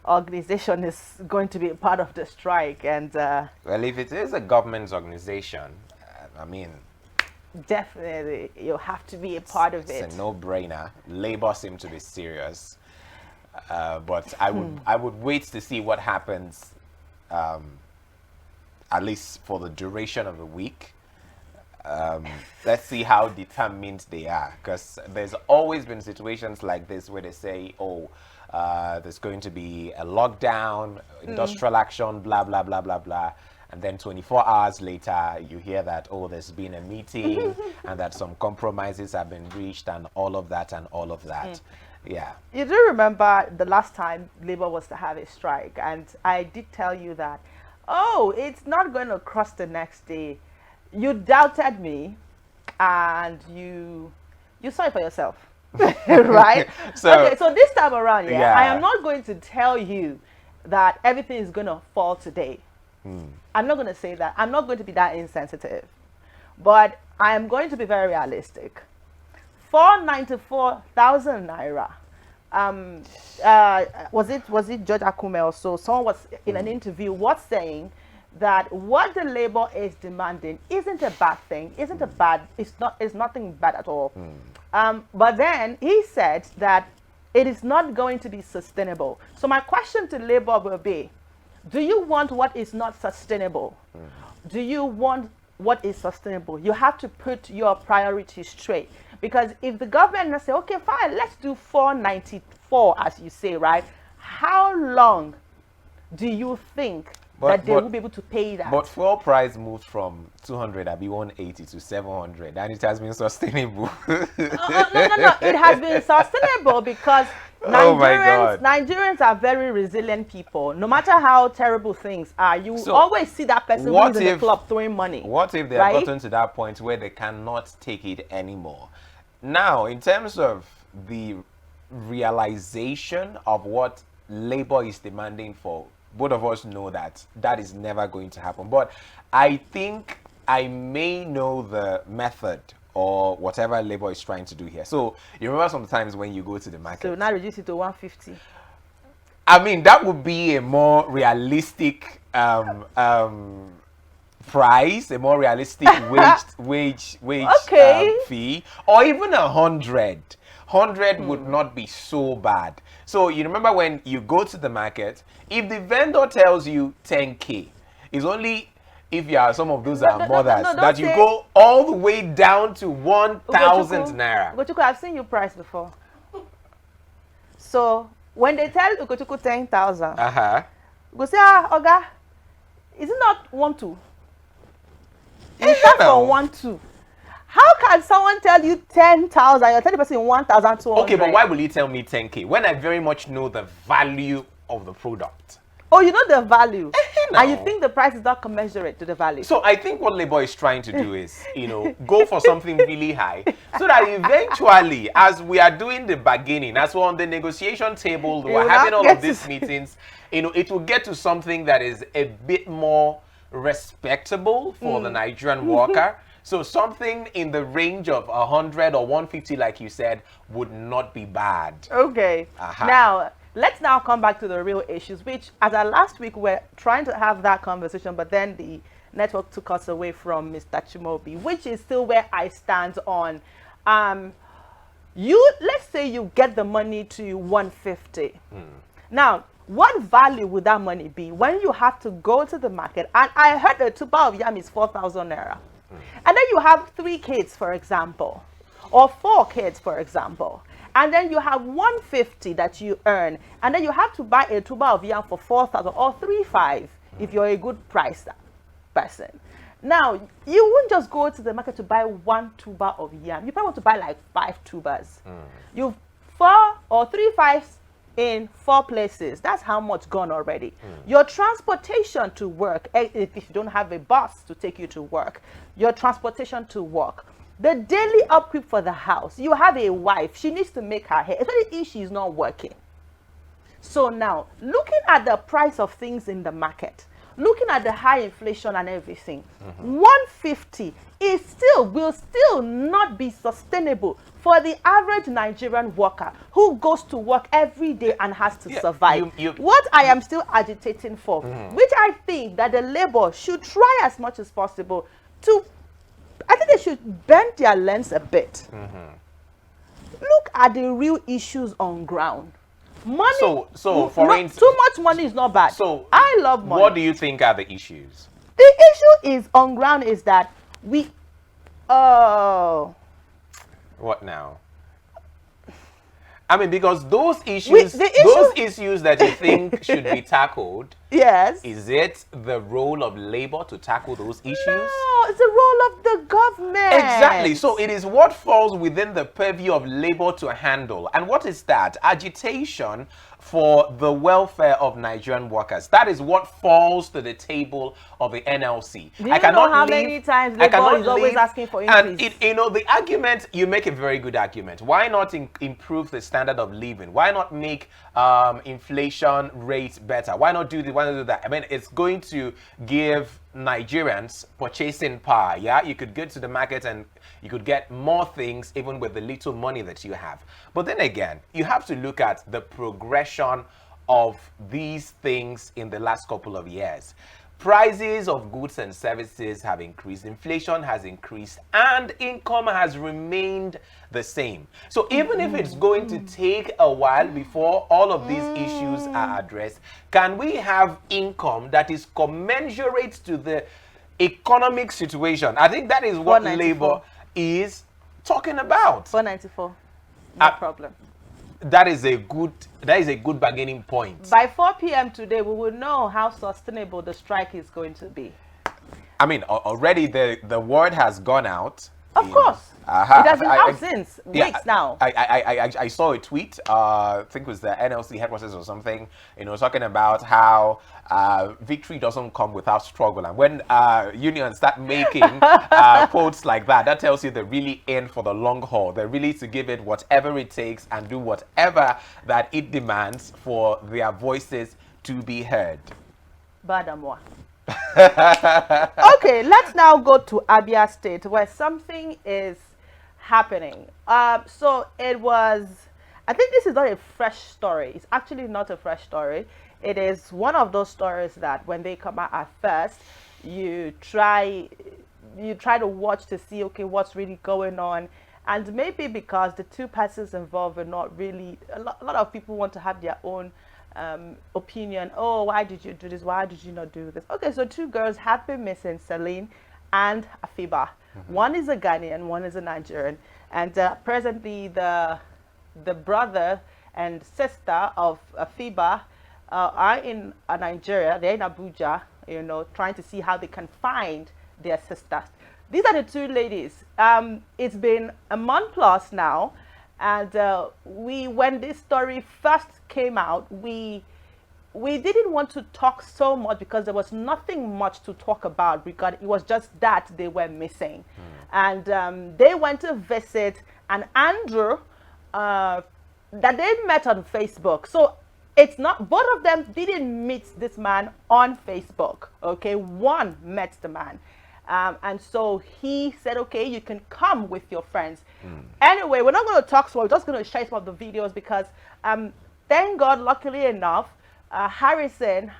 organization is going to be a part of the strike, and well, if it is a government organization, I mean, definitely you have to be a part of it. It's a no-brainer. Labor seem to be serious, but I would wait to see what happens, at least for the duration of the week. Let's see how determined they are, because there's always been situations like this where they say, oh, there's going to be a lockdown, industrial action, blah, blah, blah, blah, blah. And then 24 hours later, you hear that, oh, there's been a meeting and that some compromises have been reached and all of that and all of that. Yeah. You do remember the last time Labour was to have a strike, and I did tell you that, oh, it's not going to cross the next day. You doubted me, and you saw it for yourself. Right? Okay, so this time around, yeah, I am not going to tell you that everything is going to fall today. I'm not going to say that. I'm not going to be that insensitive. But I am going to be very realistic. 494,000 naira. Was it George Akume or so? Someone was in an interview was saying that what the Labour is demanding isn't a bad thing, it's nothing bad at all. But then he said that it is not going to be sustainable. So my question to Labour will be, do you want what is not sustainable? Do you want what is sustainable? You have to put your priorities straight. Because if the government say, okay, fine, let's do 494, as you say, right? How long do you think that they will be able to pay that? But fuel price moved from 200, I'll be 180 to 700, and it has been sustainable. No. It has been sustainable because Oh my God. Nigerians are very resilient people. No matter how terrible things are, you always see that person who's in the club throwing money. What if they have gotten to that point where they cannot take it anymore? Now, in terms of the realization of what Labour is demanding for, both of us know that that is never going to happen. But I think I may know the method or whatever Labour is trying to do here. So you remember sometimes when you go to the market. So now reduce it to 150. I mean, that would be a more realistic price, a more realistic wage fee, or even 100. 100 would not be so bad. So you remember when you go to the market, if the vendor tells you 10K, it's only if you are some of those mothers that you go all the way down to 1,000 naira. Ugochukwu, I've seen you price before. So when they tell Ugochukwu 10,000, go say, Oga, is it not 1-2? You start from 1-2. How can someone tell you 10,000? You're telling the person 1,200. Okay, but why will you tell me 10K when I very much know the value of the product? Oh, you know the value, and you think the price is not commensurate to the value. So I think what Labour is trying to do is, go for something really high, so that eventually, as we are doing the bargaining, as we're on the negotiation table, we're having all of these meetings, it will get to something that is a bit more respectable for the Nigerian worker. So something in the range of 100 or 150, like you said, would not be bad. Okay. Now, let's now come back to the real issues, which, as our last week, we're trying to have that conversation, but then the network took us away from Mr. Chimobi, which is still where I stand on. Let's say you get the money to 150. Now, what value would that money be when you have to go to the market? And I heard a tuba of yam is 4,000 naira. And then you have 3 kids, for example, or 4 kids, for example. And then you have 150 that you earn, and then you have to buy a tuba of yam for 4,000 or 3,500 if you're a good price person. Now, you wouldn't just go to the market to buy 1 tuba of yam. You probably want to buy like 5 tubers. You've 4 or 3,500 in 4 places. That's how much gone already. Your transportation to work, if you don't have a bus to take you to work, your transportation to work, the daily upkeep for the house. You have a wife, she needs to make her hair, especially if she's not working. So now, looking at the price of things in the market, looking at the high inflation and everything, 150 will still not be sustainable for the average Nigerian worker who goes to work every day and has to survive. What I am still agitating for, which I think that the Labour should try as much as possible to, I think they should bend their lens a bit. Look at the real issues on ground. Money. So for instance, too much money is not bad. So I love money. What do you think are the issues? The issue is on ground is that what now? I mean, because those issues that you think should be tackled, yes, is it the role of Labour to tackle those issues? No, it's the role of the government. Exactly. So it is what falls within the purview of Labour to handle. And what is that? Agitation for the welfare of Nigerian workers. That is what falls to the table of the NLC. I cannot know how many times Labour is always asking for increase. And the argument, you make a very good argument. Why not improve the standard of living? Why not make inflation rates better? Why not do this? Why not do that? I mean, it's going to give Nigerians purchasing power. Yeah, you could go to the market and you could get more things even with the little money that you have. But then again, you have to look at the progression of these things in the last couple of years. prices of goods and services have increased, inflation has increased, and income has remained the same. So even if it's going to take a while before all of these issues are addressed, can we have income that is commensurate to the economic situation? I think that is what 494. Labour is talking about. 494. No problem. That is a good bargaining point. By 4 p.m. today, we will know how sustainable the strike is going to be. I mean, already the word has gone out. Of course. It has been out since weeks now. I saw a tweet, I think it was the NLC headquarters or something, talking about how victory doesn't come without struggle. And when unions start making quotes like that, that tells you they're really in for the long haul. They're really to give it whatever it takes and do whatever that it demands for their voices to be heard. Badamwa. Okay, let's now go to Abia State, where something is happening. So it was, I think this is not a fresh story. It's actually not a fresh story. It is one of those stories that when they come out at first, you try to watch to see, okay, what's really going on. And maybe because the two persons involved are not really, a lot of people want to have their own opinion. Oh, why did you do this? Why did you not do this? Okay, so two girls have been missing, Celine and Afiba. One is a Ghanaian, one is a Nigerian. And presently the brother and sister of Afiba are in Nigeria. They're in Abuja, trying to see how they can find their sisters. These are the two ladies. It's been a month plus now. And when this story first came out, we didn't want to talk so much because there was nothing much to talk about. Because it was just that they were missing, and they went to visit an Andrew that they met on Facebook. So it's not, both of them didn't meet this man on Facebook. Okay, one met the man. And so he said, okay, you can come with your friends. Anyway, we're not going to talk, so we're just going to share some of the videos because thank God, luckily enough, Harrison,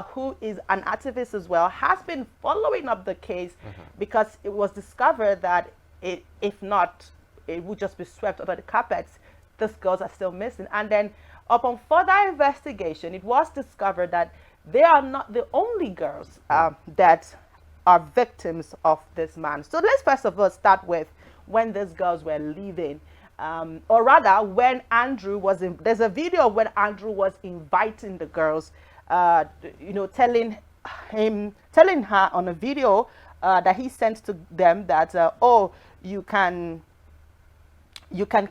who is an activist as well, has been following up the case because it was discovered that if not, it would just be swept under the carpets. These girls are still missing. And then upon further investigation, it was discovered that they are not the only girls that are victims of this man. So let's first of all start with when these girls were leaving, or rather when Andrew was in, there's a video when Andrew was inviting the girls, telling her on a video that he sent to them that, oh, you can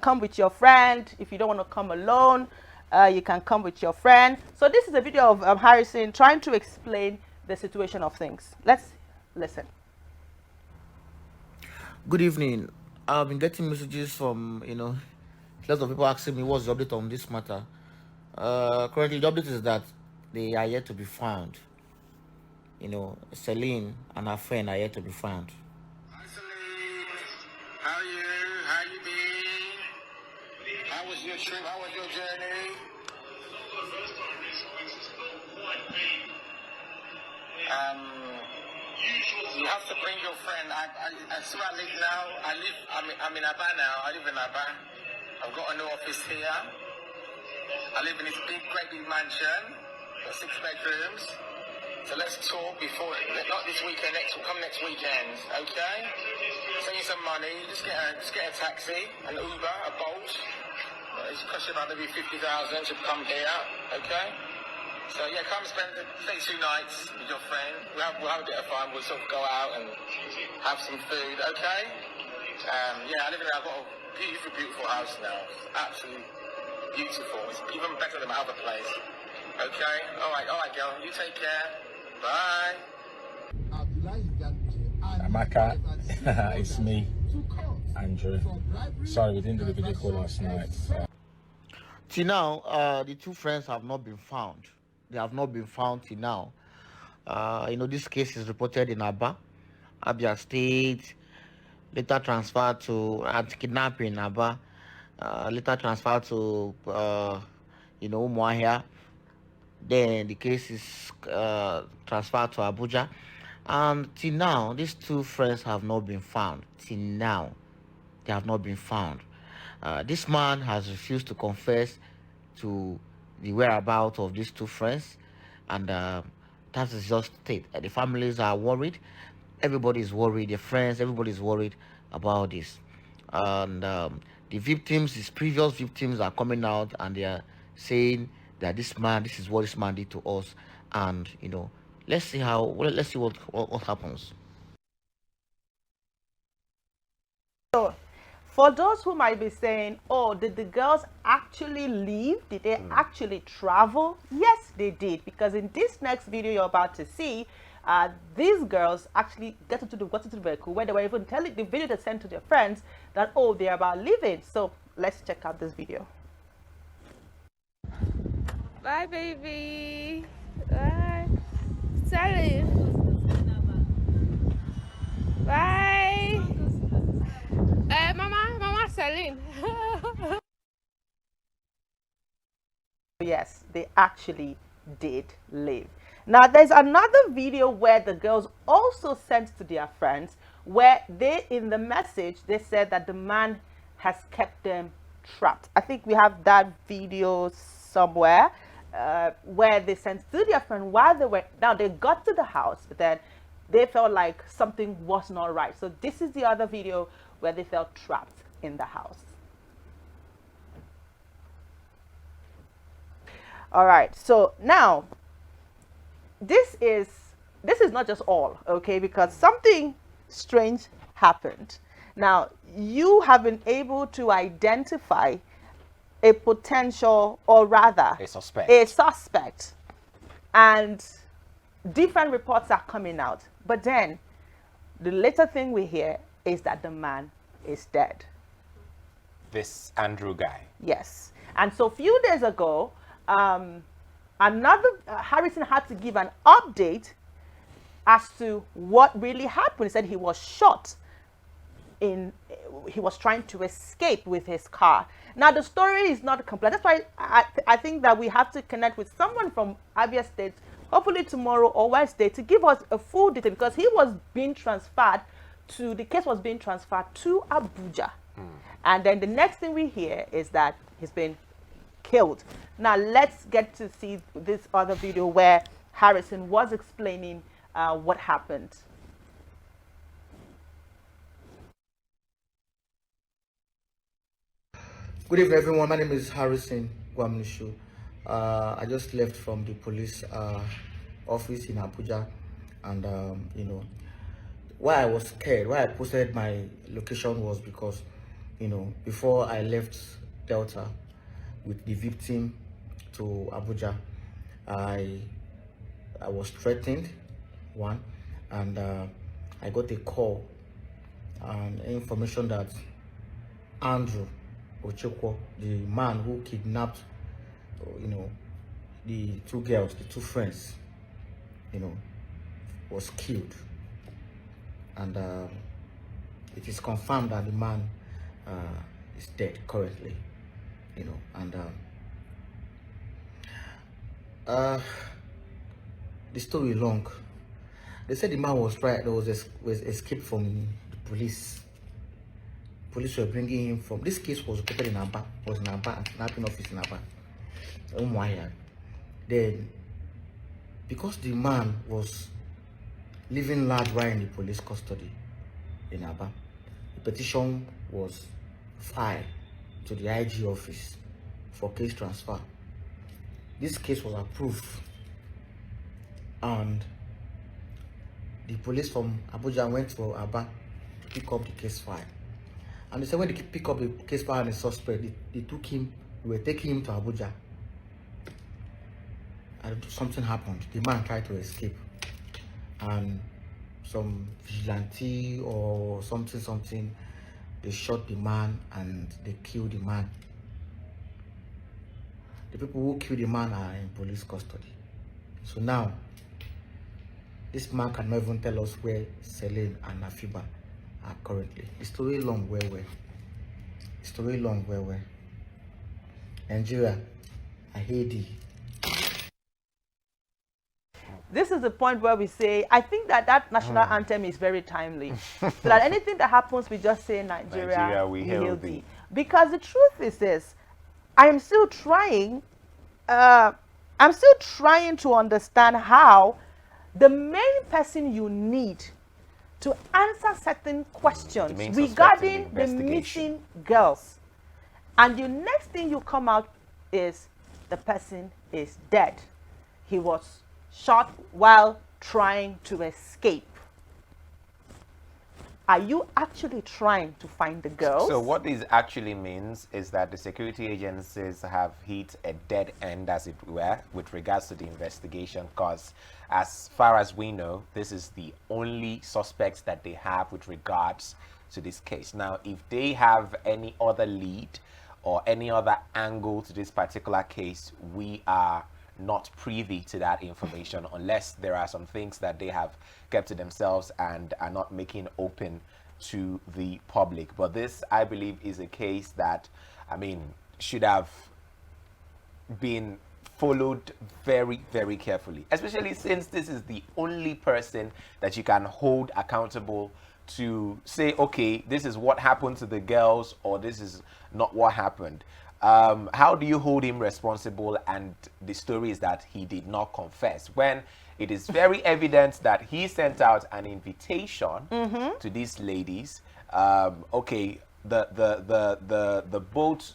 come with your friend. If you don't want to come alone, you can come with your friend. So this is a video of Harrison trying to explain the situation of things. Let's listen. Good evening. I've been getting messages from, lots of people asking me what's the update on this matter. Currently, the update is that they are yet to be found. Celine and her friend are yet to be found. Hi Celine, how are you? How you been? How was your trip? How was your journey? You have to bring your friend. I see where I live now. I'm in Aba now. I live in Aba. I've got a new office here. I live in this great big mansion. Got 6 bedrooms. So let's talk before, not this weekend, come next weekend, okay? Send you some money. Just get a taxi, an Uber, a Bolt. It's cost you about maybe 50,000 to come here, okay? So yeah, come stay 2 nights with your friend. We'll have a bit of fun. We'll sort of go out and have some food, okay? Yeah, I've got a beautiful house now. It's absolutely beautiful. It's even better than my other place. Okay? All right, girl. You take care. Bye. Amaka, it's me, Andrew. Sorry, we didn't do the video call last night. Till now, the two friends have not been found. They have not been found till now. This case is reported in Abia State, later transferred to kidnapping in Aba, later transferred to Umuahia. Then the case is transferred to Abuja. And till now, these two friends have not been found. Till now, they have not been found. This man has refused to confess to the whereabouts of these two friends, and that is just it. The families are worried. Everybody is worried. Their friends, everybody is worried about this. And the victims, his previous victims, are coming out and they are saying that this is what this man did to us, and let's see let's see what happens. So, for those who might be saying, oh, did the girls actually leave? Did they actually travel? Yes, they did. Because in this next video you're about to see, these girls actually got into the vehicle where they were even telling the video they sent to their friends that, oh, they're about leaving. So, let's check out this video. Bye, baby. Bye. Sally. Bye. Mama Celine. Yes, they actually did leave. Now, there's another video where the girls also sent to their friends where they, in the message, they said that the man has kept them trapped. I think we have that video somewhere where they sent to their friend while they were, now they got to the house, but then they felt like something was not right. So this is the other video where they felt trapped in the house. All right, so now this is not just all, okay, because something strange happened. Now, you have been able to identify a potential, or rather A suspect. a suspect, and different reports are coming out, but then the later thing we hear is that the man is dead. This Andrew guy. Yes. And so a few days ago, Harrison had to give an update as to what really happened. He said he was shot he was trying to escape with his car. Now, the story is not complete. That's why I think that we have to connect with someone from Abia State, hopefully tomorrow or Wednesday, to give us a full detail, because he was being transferred the case was being transferred to Abuja. And then the next thing we hear is that he's been killed. Now, let's get to see this other video where Harrison was explaining what happened. Good evening, everyone. My name is Harrison Gwamnishu. I just left from the police office in Abuja, and why I was scared, why I posted my location was because, before I left Delta with the victim to Abuja, I was threatened, one, and I got a call and information that Andrew Ochekwo, the man who kidnapped, the two girls, the two friends, was killed. And it is confirmed that the man is dead currently, and the story long. They said the man was escaped from the police. Police were bringing him from. This case was reported in Aba, kidnapping office in Aba. Then, because the man was living large while in the police custody in Aba, the petition was filed to the IG office for case transfer. This case was approved, and the police from Abuja went to Aba to pick up the case file. And they said when they pick up the case file and the suspect, they were taking him to Abuja. And something happened. The man tried to escape. And some vigilante or something, they shot the man and they killed the man. The people who killed the man are in police custody. So now, this man cannot even tell us where Celine and Afiba are currently. The story long, well. The story long, well. Nigeria, I hate thee. this is the point where we say, I think that that national anthem is very timely. So that anything that happens, we just say, Nigeria, We we hail hail thee. thee. Because the truth is this, I am still trying, uh, I'm still trying to understand how the main person you need to answer certain questions main suspect in the regarding the investigation. missing girls, and the next thing you come out is the person is dead. He was shot while trying to escape. Are you actually trying to find the girls? So what this actually means is that the security agencies have hit a dead end, as it were, with regards to the investigation, because as far as we know, this is the only suspects that they have with regards to this case. Now, if they have any other lead or any other angle to this particular case, we are not privy to that information unless there are some things that they have kept to themselves and are not making open to the public. But this, I believe, is a case that, I mean, should have been followed very, very carefully, especially since this is the only person that you can hold accountable to say, okay, this is what happened to the girls, or this is not what happened. How do you hold him responsible? And the story is that he did not confess, when it is very evident that he sent out an invitation to these ladies. Okay, the boat,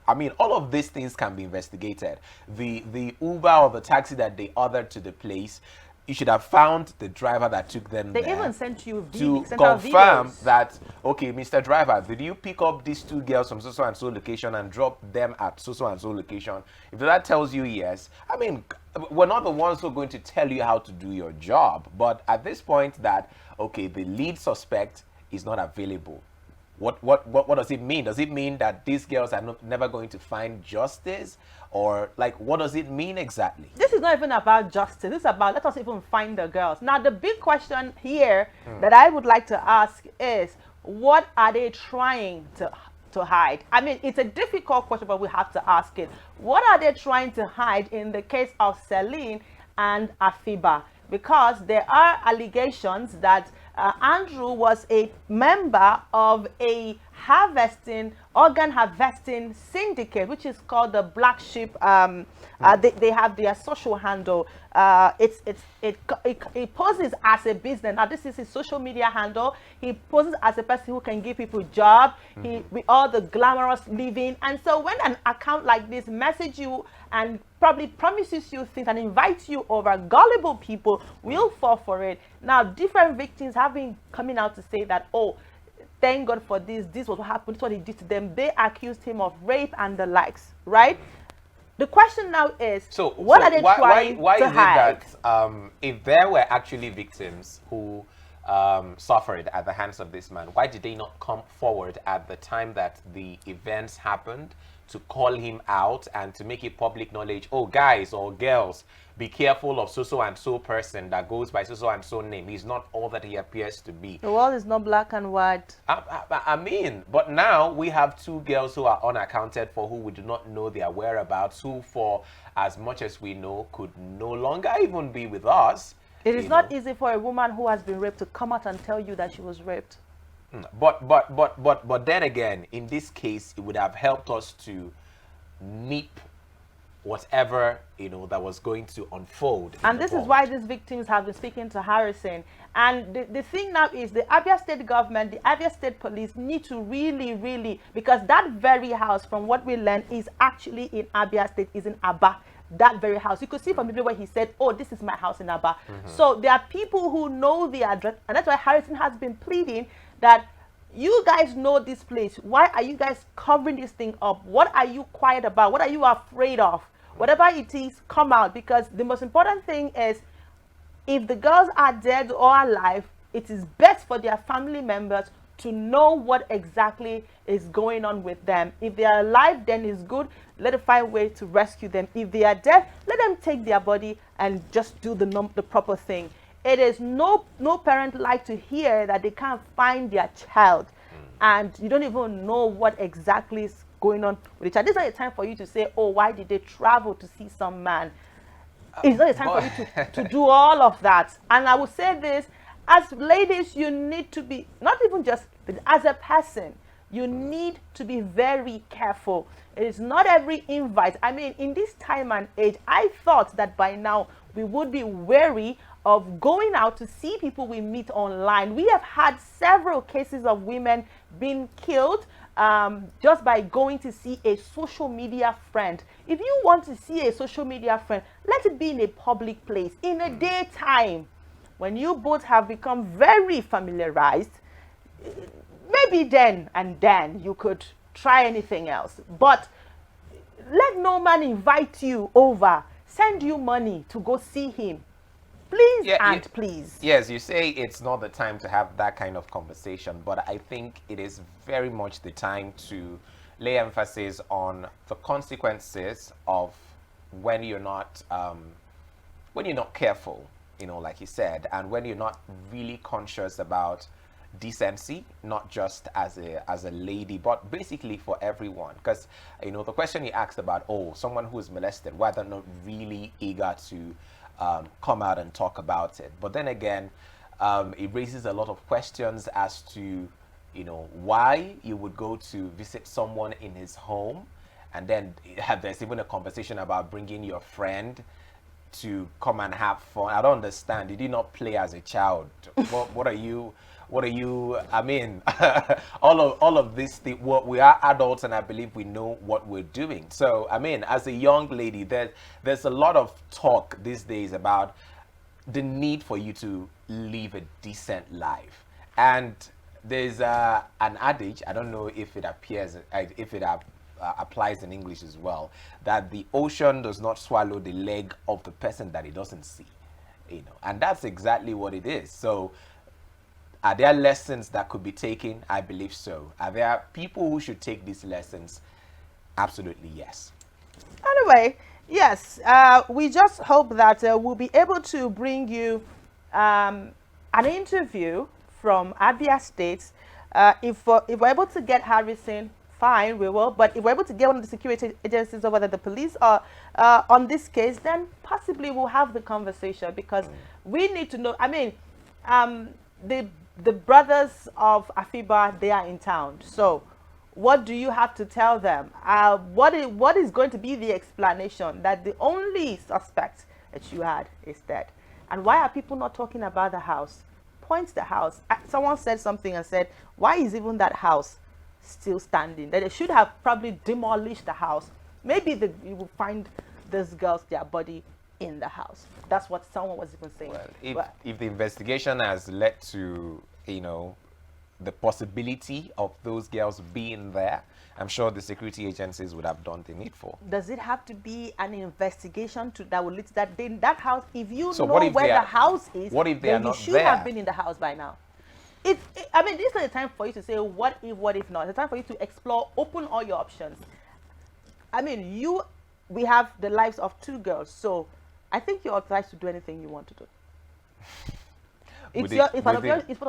I mean, all of these things can be investigated. The Uber or the taxi that they ordered to the place, you should have found the driver that took them They there even sent you to sent out confirm videos. that, okay, Mr. Driver, did you pick up these two girls from so and so location and drop them at so and so location? If that tells you yes, I mean, we're not the ones who are going to tell you how to do your job. But at this point that, okay, the lead suspect is not available, what does it mean? Does it mean that these girls are never going to find justice? Or like, what does it mean exactly? This is not even about justice. This is about, let us even find the girls. Now, the big question here that I would like to ask is, what are they trying to hide? I mean, it's a difficult question, but we have to ask it. What are they trying to hide in the case of Celine and Afiba? Because there are allegations that Andrew was a member of a organ harvesting syndicate, which is called the Black Sheep. They have their social handle. It poses as a business. Now, this is his social media handle. He poses as a person who can give people job. With all the glamorous living. And so when an account like this messages you and probably promises you things and invites you over, gullible people will fall for it. Now, different victims have been coming out to say that, oh, thank God for this. This was what happened. This is what he did to them. They accused him of rape and the likes, right? The question now is, what are they trying why to is hide? it that if there were actually victims who suffered at the hands of this man, why did they not come forward at the time that the events happened to call him out and to make it public knowledge? Oh, guys or girls, be careful of so and so person that goes by so and so name. He's not all that he appears to be. The world is not black and white. I mean, but now we have two girls who are unaccounted for, who we do not know their whereabouts, who, for as much as we know, could no longer even be with us. It is not easy for a woman who has been raped to come out and tell you that she was raped. But then again, in this case, it would have helped us to nip whatever that was going to unfold. And this is why these victims have been speaking to Harrison. And the thing now is, the Abia State government, the Abia State police need to really, because that very house, from what we learned, is actually in Abia State, is in Aba. That very house. You could see from the video where he said, oh, this is my house in Aba. So there are people who know the address, and that's why Harrison has been pleading that you guys know this place. Why are you guys covering this thing up? What are you quiet about? What are you afraid of? Whatever it is, come out. Because the most important thing is, if the girls are dead or alive, it is best for their family members to know what exactly is going on with them. If they are alive, then it's good. Let us find a way to rescue them. If they are dead, let them take their body and just do the proper thing. It is no parent like to hear that they can't find their child, and you don't even know what exactly is going on with the child. This is not a time for you to say, oh, why did they travel to see some man? It's not a time for you to do all of that. And I will say this, as ladies, you need to be, not even just as a person, you need to be very careful. It is not every invite. I mean, in this time and age, I thought that by now we would be wary of going out to see people we meet online. We have had several cases of women being killed just by going to see a social media friend. If you want to see a social media friend, let it be in a public place, in a daytime, when you both have become very familiarized. Maybe then and then you could try anything else. But let no man invite you over, send you money to go see him. Please and please. Yes, you say it's not the time to have that kind of conversation, but I think it is very much the time to lay emphasis on the consequences of when you're not careful, like you said, and when you're not really conscious about decency, not just as a lady, but basically for everyone. Because the question you asked about, someone who is molested, why they're not really eager to come out and talk about it. But then again, it raises a lot of questions as to why you would go to visit someone in his home, and then there's even a conversation about bringing your friend to come and have fun. I don't understand. Did you not play as a child? What are you? What are you? I mean, all of this thing. We are adults, and I believe we know what we're doing. So, I mean, as a young lady, there's a lot of talk these days about the need for you to live a decent life, and there's an adage. I don't know if it applies in English as well, that the ocean does not swallow the leg of the person that it doesn't see, and that's exactly what it is. So are there lessons that could be taken? I believe so. Are there people who should take these lessons? Absolutely yes. Anyway, yes, we just hope that we'll be able to bring you an interview from Abia State. If we're able to get Harrison, fine, we will. But if we're able to get one of the security agencies or whether the police are on this case, then possibly we'll have the conversation, because we need to know. I mean, the brothers of Afiba, they are in town. So what do you have to tell them? What is going to be the explanation that the only suspect that you had is dead? And why are people not talking about the house? Point the house. Someone said something and said, why is even that house still standing? That they should have probably demolished the house. Maybe you will find these girls, their body in the house. That's what someone was even saying. Well, if the investigation has led to the possibility of those girls being there, I'm sure the security agencies would have done the needful. Does it have to be an investigation that will lead to that? Then that house, if you so know where the house is, what if they are not you should there? have been in the house by now. I mean, this is not a time for you to say what if not. It's a time for you to explore, open all your options. I mean, we have the lives of two girls, so I think you're authorized to do anything you want to do. It's part of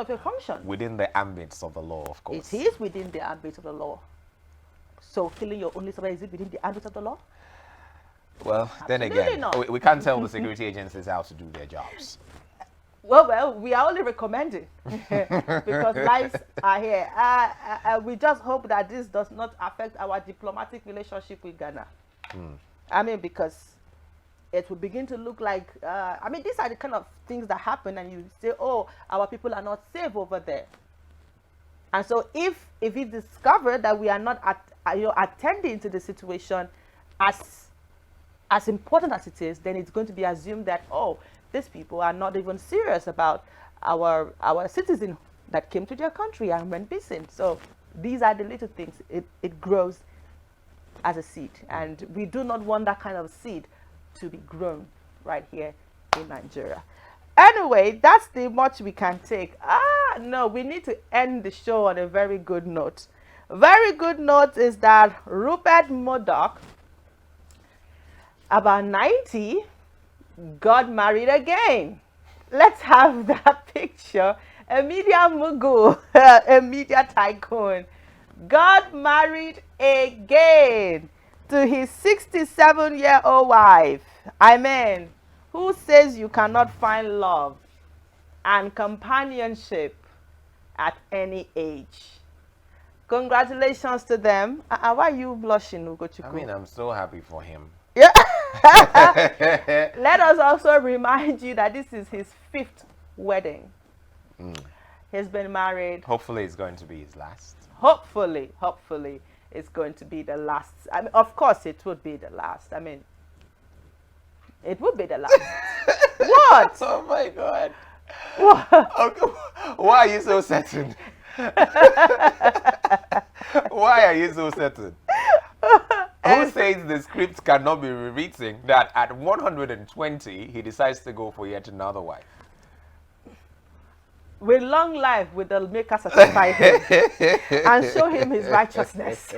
your function. Within the ambits of the law, of course. It is within the ambit of the law. So killing your only survivor, is it within the ambit of the law? Well, then again, we can't tell the security agencies how to do their jobs. Well, we are only recommending because lives are here. We just hope that this does not affect our diplomatic relationship with Ghana. I mean, because it will begin to look like, I mean, these are the kind of things that happen, and you say, oh, our people are not safe over there. And so if it's discovered that we are not attending to the situation as important as it is, then it's going to be assumed that, oh, these people are not even serious about our citizen that came to their country and went missing. So these are the little things. It grows as a seed, and we do not want that kind of seed to be grown right here in Nigeria. Anyway, that's the much we can take. No, we need to end the show on a very good note. Very good note is that Rupert Murdoch, about 90, got married again. Let's have that picture. A media mogul, a media tycoon, got married again to his 67-year-old wife. Amen. Who says you cannot find love and companionship at any age? Congratulations to them. Why are you blushing, Ugochukwu? I mean, I'm so happy for him. Yeah. Let us also remind you that this is his 5th wedding. He's been married. Hopefully, it's going to be his last. Hopefully, it's going to be the last. I mean, of course, it would be the last. I mean, it would be the last. What? Oh my God. What? Okay. Why are you so certain? Why are you so certain? Who says the script cannot be rewritten that at 120 he decides to go for yet another wife? With long life, will the Maker satisfy him and show him his righteousness.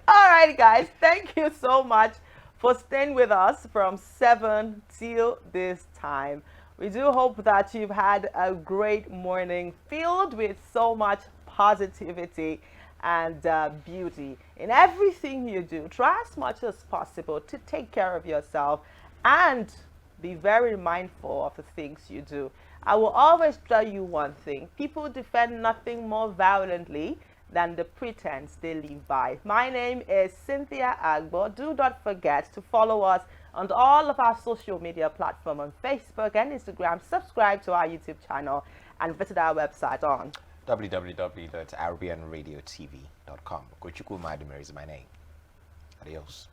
All right, guys, thank you so much for staying with us from 7 till this time. We do hope that you've had a great morning filled with so much positivity and beauty in everything you do. Try as much as possible to take care of yourself and be very mindful of the things you do. I will always tell you one thing: people defend nothing more violently than the pretense they live by. My name is Cynthia Agbo. Do not forget to follow us on all of our social media platforms on Facebook and Instagram. Subscribe to our YouTube channel and visit our website on www.arabianradiotv.com. Kochukwu Madumere is my name. Adios.